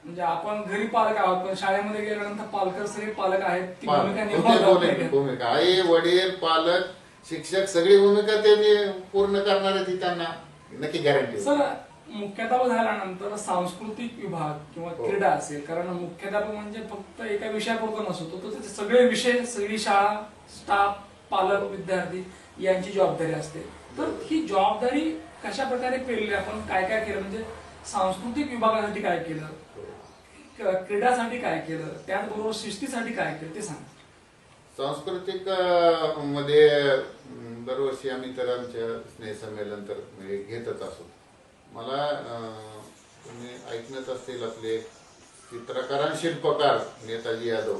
D: म्हणजे आपण घरी पालक आहोत पण शाळेमध्ये गेल्यानंतर पालकर सर हे पालक आहेत, ती भूमिका
C: प्रत्येक
D: निभावतात नाही का?
C: भूमिका आई वडील पालक शिक्षक सगळी भूमिका त्यांनी पूर्ण करणार ती त्यांना नक्की गॅरंटी.
D: सर मुख्याध्यापक झाल्यानंतर सांस्कृतिक विभाग किंवा
C: हो.
D: क्रीडा असेल, कारण मुख्याध्यापक म्हणजे फक्त एका विषयापुरतं नसतो, तो त्याचे सगळे विषय, सगळी शाळा, स्टाफ, पालक, विद्यार्थी यांची जबाबदारी असते. तर ही जबाबदारी कशा प्रकारे पेलली, आपण काय काय केलं, म्हणजे सांस्कृतिक विभागासाठी काय केलं, क्रीडासाठी काय केलं, त्याचबरोबर शिस्तीसाठी काय केलं ते सांगा.
C: सांस्कृतिक मध्ये दरवर्षी आम्ही तर आमच्या स्नेहसंमेलन तर म्हणजे घेतच असतो. मला तुम्ही ऐकणंच असतील आपले चित्रकार आणि शिल्पकार नेताजी यादव,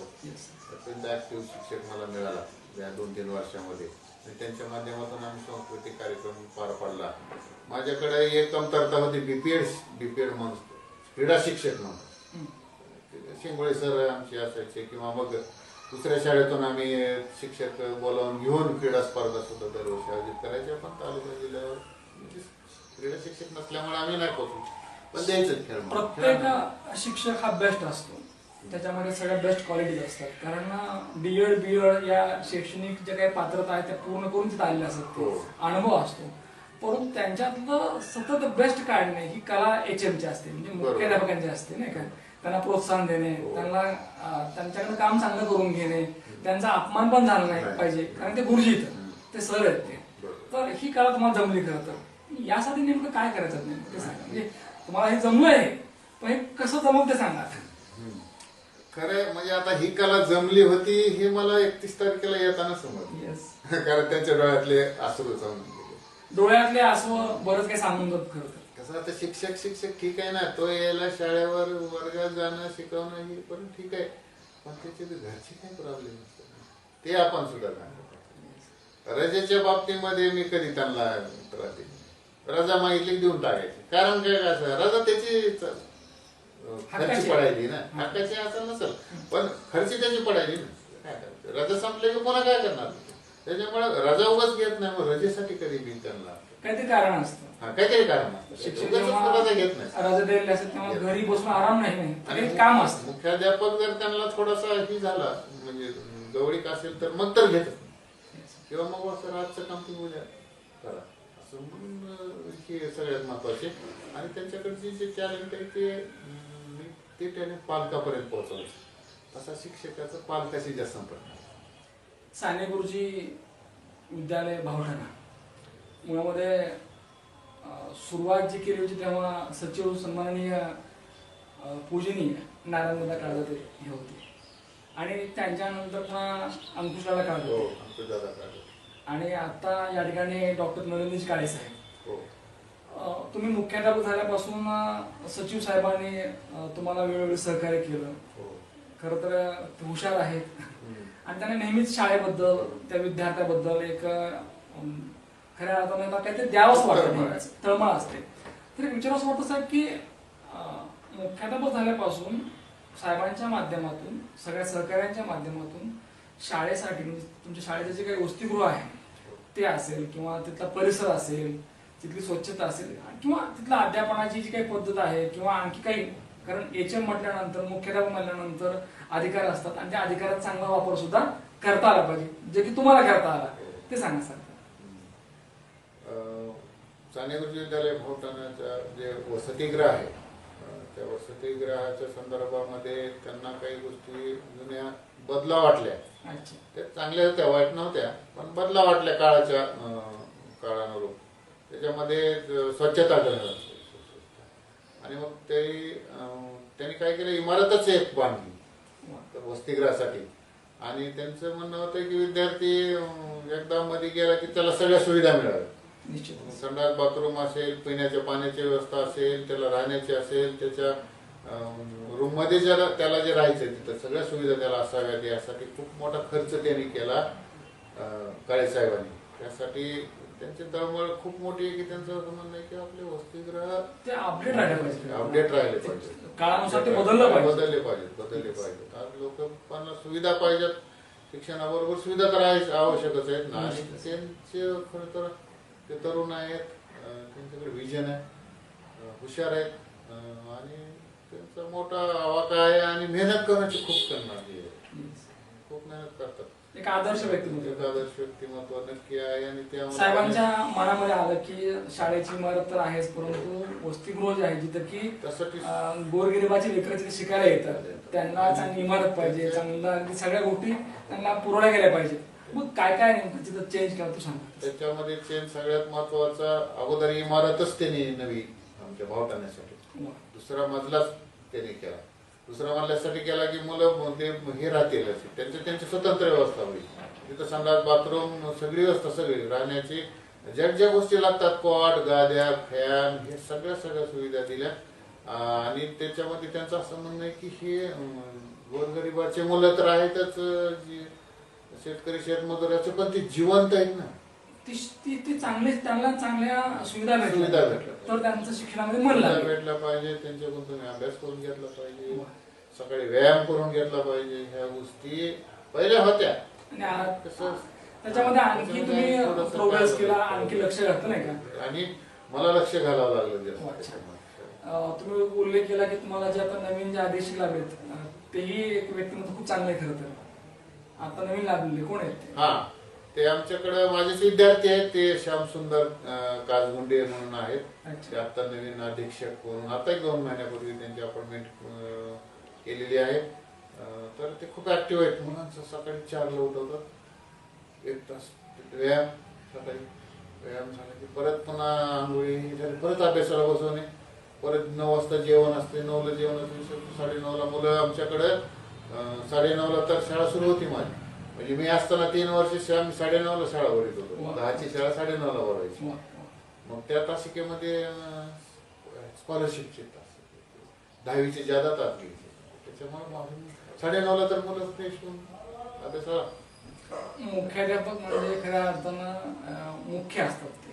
C: अत्यंत ऍक्टिव्ह शिक्षक मला मिळाला या 2-3 वर्षामध्ये, आणि त्यांच्या माध्यमातून आम्ही सांस्कृतिक कार्यक्रम पार पाडला. माझ्याकडे एक कमतरता होती, बीपीएड म्हणून क्रीडा शिक्षक म्हणून शिंगोळे सर आमचे असायचे, किंवा मग दुसऱ्या शाळेतून आम्ही शिक्षक बोलावून घेऊन क्रीडा स्पर्धा सुद्धा दरवर्षी आयोजित करायच्या. पण तालुका जिल्ह्यावर म्हणजे क्रीडा शिक्षक नसल्यामुळे आम्ही नाही पोहोचलो, पण द्यायचं खेळ.
D: प्रत्येक शिक्षक हा बेस्ट असतो, त्याच्यामध्ये सगळ्या बेस्ट क्वालिटीज असतात, कारण डीएड बीएड या शैक्षणिक ज्या काही पात्रता आहेत त्या पूर्ण करून तिथे आलेल्या असतात,
C: हो.
D: अनुभव असतो. परंतु त्यांच्यातलं सतत बेस्ट काढणे ही कला HM ची असते, म्हणजे मुख्याध्यापकांची असते नाही का. त्यांना प्रोत्साहन देणे, त्यांना त्यांच्याकडे काम चांगलं करून घेणे, त्यांचा अपमान पण झाला नाही पाहिजे, कारण ते गुरुजी ते सर आहेत ते. तर ही कला तुम्हाला जमली खरं तर. यासाठी नेमकं काय करायचं नेमकं ते सांगा, म्हणजे तुम्हाला हे जमलं आहे पण हे कसं जमवलं ते सांगा.
C: खरं म्हणजे आता ही कला जमली होती हे मला 31 तारखेला येताना समजलं.
D: येस.
C: कारण त्यांच्या डोळ्यातले अश्रू जाऊन गेले.
D: डोळ्यातले असं बरंच काही सांगून जात खरं तर.
C: कसं आता शिक्षक ठीक आहे ना, तो यायला शाळेवर वर्गात जाणं शिकवणं हे पण ठीक आहे, पण त्याचे घरचे काही प्रॉब्लेम असतात ते आपण सुद्धा सांगतो. रजेच्या बाबतीमध्ये मी कधी त्यांना त्रास दिला, रजा मागितली देऊन टाकायची. कारण काय असं रजा त्याची खर्ची पडायची ना, हक्काची असं नसेल पण खर्ची त्याची पडायची ना. काय करायचं, रजा संपले की पुन्हा काय करणार, त्याच्यामुळे रजा उगाच घेत नाही. मग रजेसाठी कधी मी त्यांना
D: काहीतरी कारण असतं,
C: काहीतरी कारण असतं,
D: शिक्षक
C: रजा घेत नाही.
D: रजा द्यायला असेल तेव्हा घरी बसून आराम नाही, काही काम असतं.
C: मुख्याध्यापक जर त्यांना थोडासा ही झाला म्हणजे जवळीक असेल तर मग तर घेतात, किंवा मग असं रातचं काम तुम्ही उद्या करा असं म्हणून हे सगळ्यात महत्वाचे. आणि त्यांच्याकडचे जे टॅलेंट आहे ते टॅलेंट पालकापर्यंत पोहोचवायचं. तसा शिक्षकाचा पालकाशी जास्त संपर्क.
D: साने गुरुजी विद्यालय भावठाणा मुळामध्ये सुरुवात जी केली होती तेव्हा सचिव सन्माननीय पूजनीय नारायणदादा काळजाते हे होते, आणि त्यांच्यानंतर पुन्हा अंकुशदादा काळजाते, आणि आता या ठिकाणी डॉक्टर नरेंद्रजी काळे साहेब. तुम्ही मुख्याध्यापक झाल्यापासून सचिव साहेबांनी तुम्हाला वेळोवेळी सहकार्य केलं. खरं तर ते हुशार आहेत आणि त्यांना नेहमीच शाळेबद्दल त्या विद्यार्थ्याबद्दल एक खऱ्या अर्थाने काहीतरी द्यावंच वाटतं, तळमळ असते. तर विचारावंच वाटतं साहेब की मुख्याध्यापक झाल्यापासून साहेबांच्या माध्यमातून सगळ्या सहकार्यांच्या माध्यमातून शाळेसाठी म्हणजे तुमच्या शाळेचे जे काही वसतिगृह आहे ते असेल, किंवा तिथला परिसर असेल, तिथली स्वच्छता असेल, किंवा तिथल्या अध्यापनाची जी काही पद्धत आहे, किंवा आणखी काही, कारण HM म्हटल्यानंतर मुख्याध्यापक म्हटल्यानंतर अधिकार असतात आणि त्या अधिकारात चांगला वापर सुद्धा करता आला पाहिजे, जे की तुम्हाला करता आला, ते सांगा सर.
C: साने गुरुजी विद्यालय भावठाणाचा जे वसतिगृह आहे त्या वसतिगृहाच्या संदर्भामध्ये त्यांना गोष्टी जुन्या बदला वाटल्या.
D: अच्छा.
C: त्या चांगल्या होत्या, वाईट नव्हत्या, पण बदला वाटल्या काळानुरूप. त्याच्यामध्ये स्वच्छता करणं आणि मग त्यांनी काय केलं, इमारतच एक बांधली वसतिगृहासाठी. आणि त्यांचं म्हणणं होतं की विद्यार्थी एकदा मध्ये गेला की त्याला सगळ्या सुविधा मिळाव्या.
D: निश्चित.
C: संडास बाथरूम असेल, पिण्याच्या पाण्याची व्यवस्था असेल, त्याला राहण्याची असेल, त्याच्या रूम मध्ये त्याला जे राहायचं तिथं सगळ्या सुविधा त्याला असाव्यात. यासाठी खूप मोठा खर्च त्यांनी केला काळे साहेबांनी. त्यासाठी त्यांची तळमळ खूप मोठी आहे की त्यांचं असं म्हणणं आहे की आपले वसतिगृह
D: ते अपडेट राहिले पाहिजे,
C: अपडेट राहिले पाहिजे,
D: काळानुसार ते बदलले
C: पाहिजेत. आज लोकांना सुविधा पाहिजेत, शिक्षणाबरोबर सुविधा तर आवश्यकच आहेत ना. आणि त्यांचे खरं तर ते तरुण आहेत, त्यांच्याकडे विजन आहे, हुशार आहेत आणि त्यांचा मोठा आवाका आहे आणि मेहनत करण्याची खूप करणारी आहे, खूप मेहनत करतात.
D: एक आदर्श व्यक्तिमत्व,
C: एक आदर्श व्यक्तिमत्व नक्की आहे. आणि त्यामुळे
D: साहेबांच्या मनामध्ये आलं की शाळेची इमारत तर आहेच, परंतु वसतिगृह जे आहे जिथं की
C: त्यासाठी
D: गोरगरिबाचे लेकरं तिथे शिकायला येतात, त्यांना चांगली इमारत पाहिजे, चांगला अगदी सगळ्या गोष्टी त्यांना पुरवल्या गेल्या पाहिजे. मग काय काय नेमकं तिथं चेंज केलं तू सांग.
C: त्याच्यामध्ये चेंज सगळ्यात महत्वाचा, अगोदर इमारतच त्यांनी नवी आमच्या भावटाण्यासाठी दुसरा मजलाच त्यांनी केला. दुसरा मजल्यासाठी केला की मुलं ते हे राहतील, त्यांची स्वतंत्र व्यवस्था होईल. तिथं संडास बाथरूम सगळी व्यवस्था, सगळी राहण्याची ज्या गोष्टी लागतात, कॉट, गाद्या, फॅन, हे सगळ्या सुविधा दिल्या. आणि त्याच्यामध्ये त्यांचं असं म्हणणं आहे की हे गोरगरिबाचे मुलं तर आहेतच, शेतकरी शेतमजूर याचे, पण ते जिवंत आहेत ना.
D: ती चांगले, त्यांना चांगल्या सुविधा भेटल्या तर त्यांचं शिक्षणामध्ये मन
C: भेटला पाहिजे. त्यांच्याकडून तुम्ही अभ्यास करून घेतला पाहिजे, सकाळी व्यायाम करून घेतला पाहिजे. ह्या गोष्टी पहिल्या होत्या.
D: कसं त्याच्यामध्ये आणखी तुम्ही प्रोग्रेस केला, आणखी लक्ष घातलं नाही का?
C: आणि मला लक्ष घालावं लागलं.
D: तुम्ही उल्लेख केला की तुम्हाला जे आता नवीन जे आदेश लागलेत तेही एक व्यक्तिमत्व खूप चांगलं आहे खरं तर. आता नवीन लागलेले कोण आहेत?
C: हा, ते आमच्याकडे माझेच विद्यार्थी आहेत, ते श्यामसुंदर काजगुंडे म्हणून आहेत. ते आता नवीन अधीक्षक म्हणून आता 1-2 महिन्यापूर्वी त्यांची अपॉइंटमेंट केलेली आहे. तर ते खूप ऍक्टिव्ह आहेत. मुलांचं सकाळी 4ला उठवतात, 1 तास व्यायाम, सकाळी व्यायाम झाला की परत पुन्हा आंघोळी झाली, परत अभ्यासाला बसवणे, परत 9 वाजता जेवण असते, 9ला जेवण असते, 9:30ला मुलं आमच्याकडे 9:30ला तर शाळा सुरू होती माझी. म्हणजे मी असताना 3 वर्ष मी 9:30ला शाळा भरत होतो, 10ची शाळा 9:30ला भरायची. मग त्या तासिकेमध्ये स्कॉलरशिपचे तास, 10वीचे ज्यादा तास घ्यायचे. त्याच्यामुळे 9:30ला तर मुलं फ्रेश होऊन अभ्यासाला.
D: मुख्याध्यापक म्हणजे खऱ्या अर्थानं मुख्य असतात ते,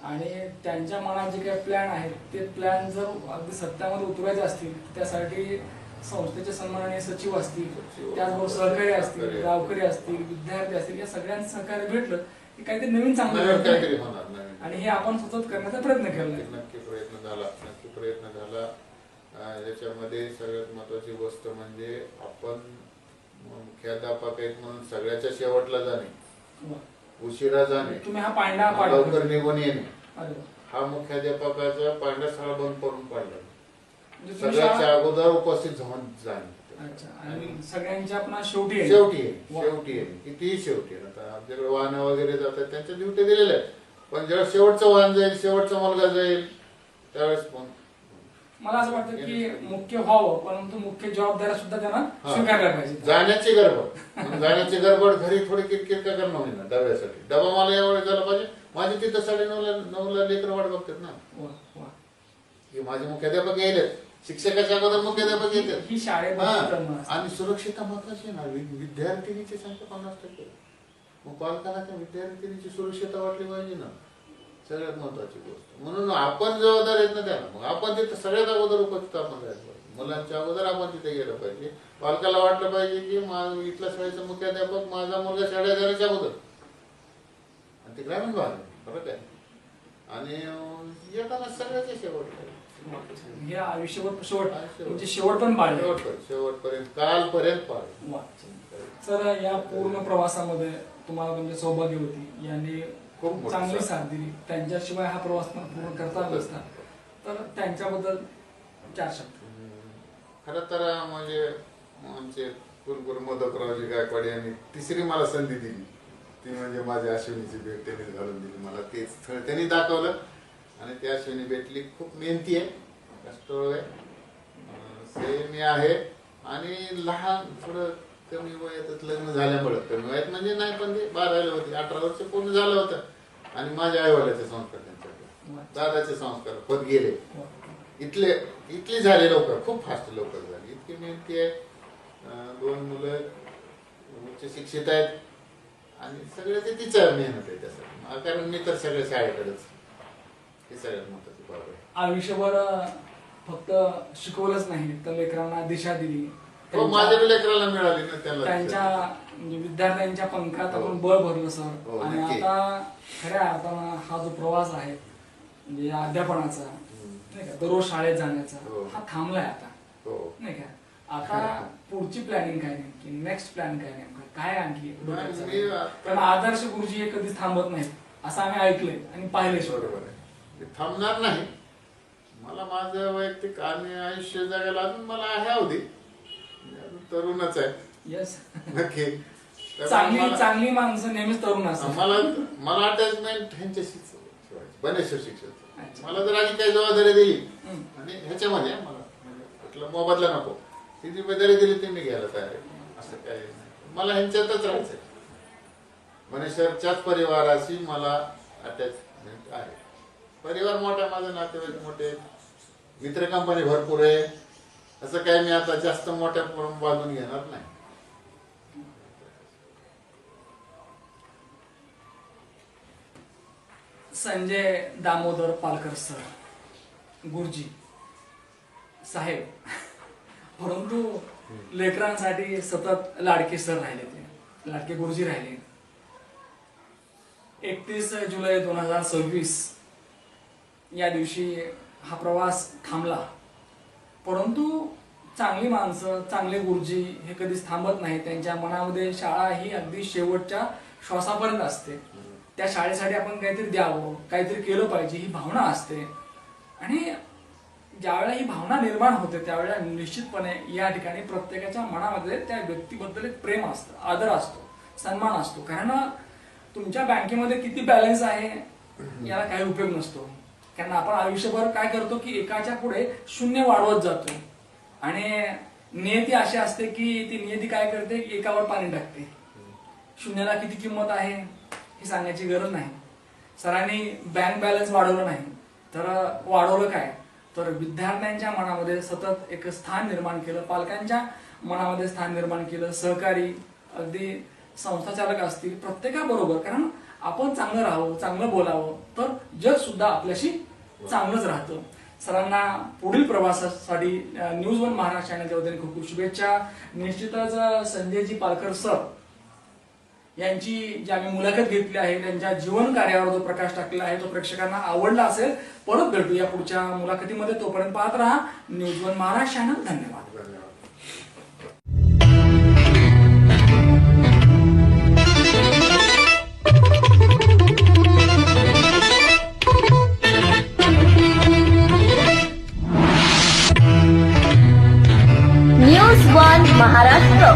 D: आणि त्यांच्या मनात जे काही प्लॅन आहेत ते प्लॅन जर अगदी सत्यामध्ये उतरायचे असतील, त्यासाठी संस्थेचे सन्माननीय सचिव असतील, त्याचबरोबर सहकारी असतील, गावकरी असतील, विद्यार्थी असतील, या सगळ्यांचं सहकार्य भेटलं की काहीतरी नवीन चांगलं
C: काहीतरी होणार.
D: आणि हे आपण सतत करण्याचा प्रयत्न केला.
C: नक्की प्रयत्न झाला. याच्यामध्ये सगळ्यात महत्वाची गोष्ट म्हणजे आपण मुख्याध्यापक आहेत म्हणून सगळ्याच्या शेवटला जाणे, उशिरा जाणे,
D: तुम्ही हा पांडा
C: लवकर निघून येणे, हा मुख्याध्यापकाचा पांढरा सगळा बंद पडून पाडला. सगळ्याच्या अगोदर उपस्थित जाणे
D: आणि सगळ्यांच्या आपण शेवटी
C: शेवटी कितीही शेवटी. आता आमच्याकडे वाहन वगैरे जातात, त्यांच्या ड्युटी दिलेल्या आहेत, पण जेव्हा शेवटचं वाहन जाईल, शेवटचा मुलगा जाईल, त्यावेळेस पण
D: मला असं वाटतं की मुख्य व्हावं, परंतु मुख्य जबाबदाऱ्या सुद्धा त्यांना स्वीकारल्या पाहिजे.
C: जाण्याची गडबड घरी थोडी किरकिर का करणं होईल ना. डब्यासाठी डबा मला यावेळेस झाला पाहिजे, माझी तिथं 9:30ला लेकरं वाट बघतात ना. माझे मुख्याध्यापक येईल, शिक्षकाच्या अगोदर मुख्याध्यापक येतात.
D: ही शाळेत
C: आणि सुरक्षितता महत्वाची ना. विद्यार्थिनीची संख्या 50%. मग पालकांना त्या विद्यार्थिनीची सुरक्षितता वाटली पाहिजे ना, सगळ्यात महत्वाची गोष्ट. म्हणून आपण जबाबदार आहेत ना त्याला. मग आपण तिथं सगळ्यात अगोदर उपस्थित आपण राहायला पाहिजे. मुलांच्या अगोदर आपण तिथे गेलं पाहिजे. पालकाला वाटलं पाहिजे की इथल्या शाळेचा मुख्याध्यापक माझा मुलगा शाळेत जाण्याच्या अगोदर. आणि ते ग्रामीण भाग फरक आहे. आणि येताना सगळ्याच्या शेवट
D: हे आयुष्यभर शेवट पण पाळले,
C: शेवटपर्यंत कालपर्यंत पाळले.
D: तर या पूर्ण प्रवासामध्ये तुम्हाला तुमची सौभाग्य होती, यांनी खूप चांगली साथ दिली. त्यांच्याशिवाय हा प्रवास पूर्ण करता नसता. तर त्यांच्याबद्दल 4 शब्द.
C: खरं तर म्हणजे आमचे कुलगुरू मधुकररावजी गायकवाड यांनी तिसरी मला संधी दिली, ती म्हणजे माझ्या अश्विनीची भेट त्यांनीच घालून दिली मला. ते स्थळ त्यांनी दाखवलं आणि ती अश्विनी भेटली. खूप मेहनती आहे, कष्टोळ आहे, मी आहे आणि लहान थोडं कमी वयातच लग्न झाल्यामुळं, कमी वयात म्हणजे नाही पण ते 12 होते, 18 वर्ष पूर्ण झालं होतं. आणि माझ्या आईवडिलाचे संस्कार त्यांच्याकडे, दादाचे संस्कार होत गेले. इथले झाले लवकर, खूप फास्ट लवकर झाले. इतकी मेहनती आहे. 2 मुलं उच्च शिक्षित आहेत आणि सगळं ते तिचं मेहनत आहे त्यासाठी. कारण मी तर सगळ्या शाळेकडेच, हे सगळ्यात महत्वाची बाब आहे.
D: आयुष्यभर फक्त शिकवलंच नाही तर लेकरांना दिशा दिली.
C: हो, माझ्या लेकराला मिळाली ना त्याला,
D: त्यांच्या म्हणजे विद्यार्थ्यांच्या पंखात आपण बळ भरलं सर.
C: हो,
D: आणि
C: नक्की.
D: आता खऱ्या अर्थानं हा जो प्रवास आहे म्हणजे या अध्यापनाचा, नाही का, दररोज शाळेत जाण्याचा,
C: हो.
D: हा थांबलाय आता,
C: हो.
D: नाही का. आता पुढची प्लॅनिंग काय नेमकी, नेक्स्ट प्लॅन काय नेमकं, काय आणखी डोक्यात
C: नाही,
D: चाललंय?
C: मी आता-
D: कारण आदर्श गुरुजी हे कधीच थांबत नाहीत असं आम्ही ऐकलंय आणि पाहिलंय.
C: बरोबर आहे, मी थांबणार नाही. मला माझं वैयक्तिक आणि आयुष्य जगायला अजून मला आहे अवधी, मी अजून तरुणच आहे.
D: येस,
C: नक्की. त्यामुळे
D: चांगली
C: मला-
D: चांगली माणसं नेहमीच तरुण असतात.
C: मला अटॅचमेंट ह्यांच्याशीच ठेवायची, बनेश्वर शिक्षण.
D: अच्छा.
C: मला जर आधी काही जबाबदारी दिली
D: हम्म.
C: आणि ह्याच्यामध्ये मला म्हणजे कुठलं मोबदला नको, ती जिम्मेदारी दिली ती मी घ्यायला तयार आहे. असं काही नाही, मला ह्यांच्यातच राहायचंय. मनेश्वरच्याच परिवाराशी मला अटॅचमेंट आहे. परिवार मोठा, माझं नातेवाईक मोठे, मित्र कंपनी भरपूर आहे. असं काही मी आता जास्त मोठ्या बाजून घेणार नाही.
D: संजय दामोदर पालकर सर, गुरुजी साहेब, परंतु लेकरांसाठी सतत लाडके सर राहिले, ते लाडके गुरुजी राहिले. 31 जुलै 2026 या दिवशी हा प्रवास थांबला. परंतु चांगली माणसं, चांगले गुरुजी हे कधीच थांबत नाही. त्यांच्या मनामध्ये शाळा ही अगदी शेवटच्या श्वासापर्यंत असते. त्या शाळेसाठी आपण काहीतरी द्यावं, काहीतरी केलं पाहिजे ही भावना असते. आणि ज्यावेळेला ही भावना निर्माण होते त्यावेळेला निश्चितपणे या ठिकाणी प्रत्येकाच्या मनामध्ये त्या व्यक्तीबद्दल एक प्रेम असतं, आदर असतो, सन्मान असतो. कारण तुमच्या बँकेमध्ये किती बॅलन्स आहे याला काही उपयोग नसतो. कारण आपण आयुष्यभर काय करतो की एकाच्या पुढे शून्य वाढवत जातो आणि नियती अशी असते की ती नियती काय करते, एकावर पाणी टाकते. शून्याला किती किंमत आहे ही सांगायची गरज नाही. सरांनी बँक बॅलन्स वाढवलं नाही तर वाढवलं काय, तर विद्यार्थ्यांच्या मनामध्ये सतत एक स्थान निर्माण केलं, पालकांच्या मनामध्ये स्थान निर्माण केलं, सहकारी अगदी संस्थाचालक असतील प्रत्येकाबरोबर. कारण आपण चांगलं राहावं, चांगलं बोलावं तर जग सुद्धा आपल्याशी चांगलंच राहतं. सरांना पुढील प्रवासासाठी न्यूज 1 महाराष्ट्र चॅनलच्या वतीने खूप खूप शुभेच्छा. निश्चितच संजयजी पालकर सर यांची जी आम्ही मुलाखत घेतली आहे, त्यांच्या जीवन कार्यावर जो प्रकाश टाकलेला आहे तो प्रेक्षकांना आवडला असेल. परत भेटू या पुढच्या मुलाखतीमध्ये. तोपर्यंत पाहत राहा न्यूज 1 महाराष्ट्र चॅनल. धन्यवाद.
C: धन्यवाद.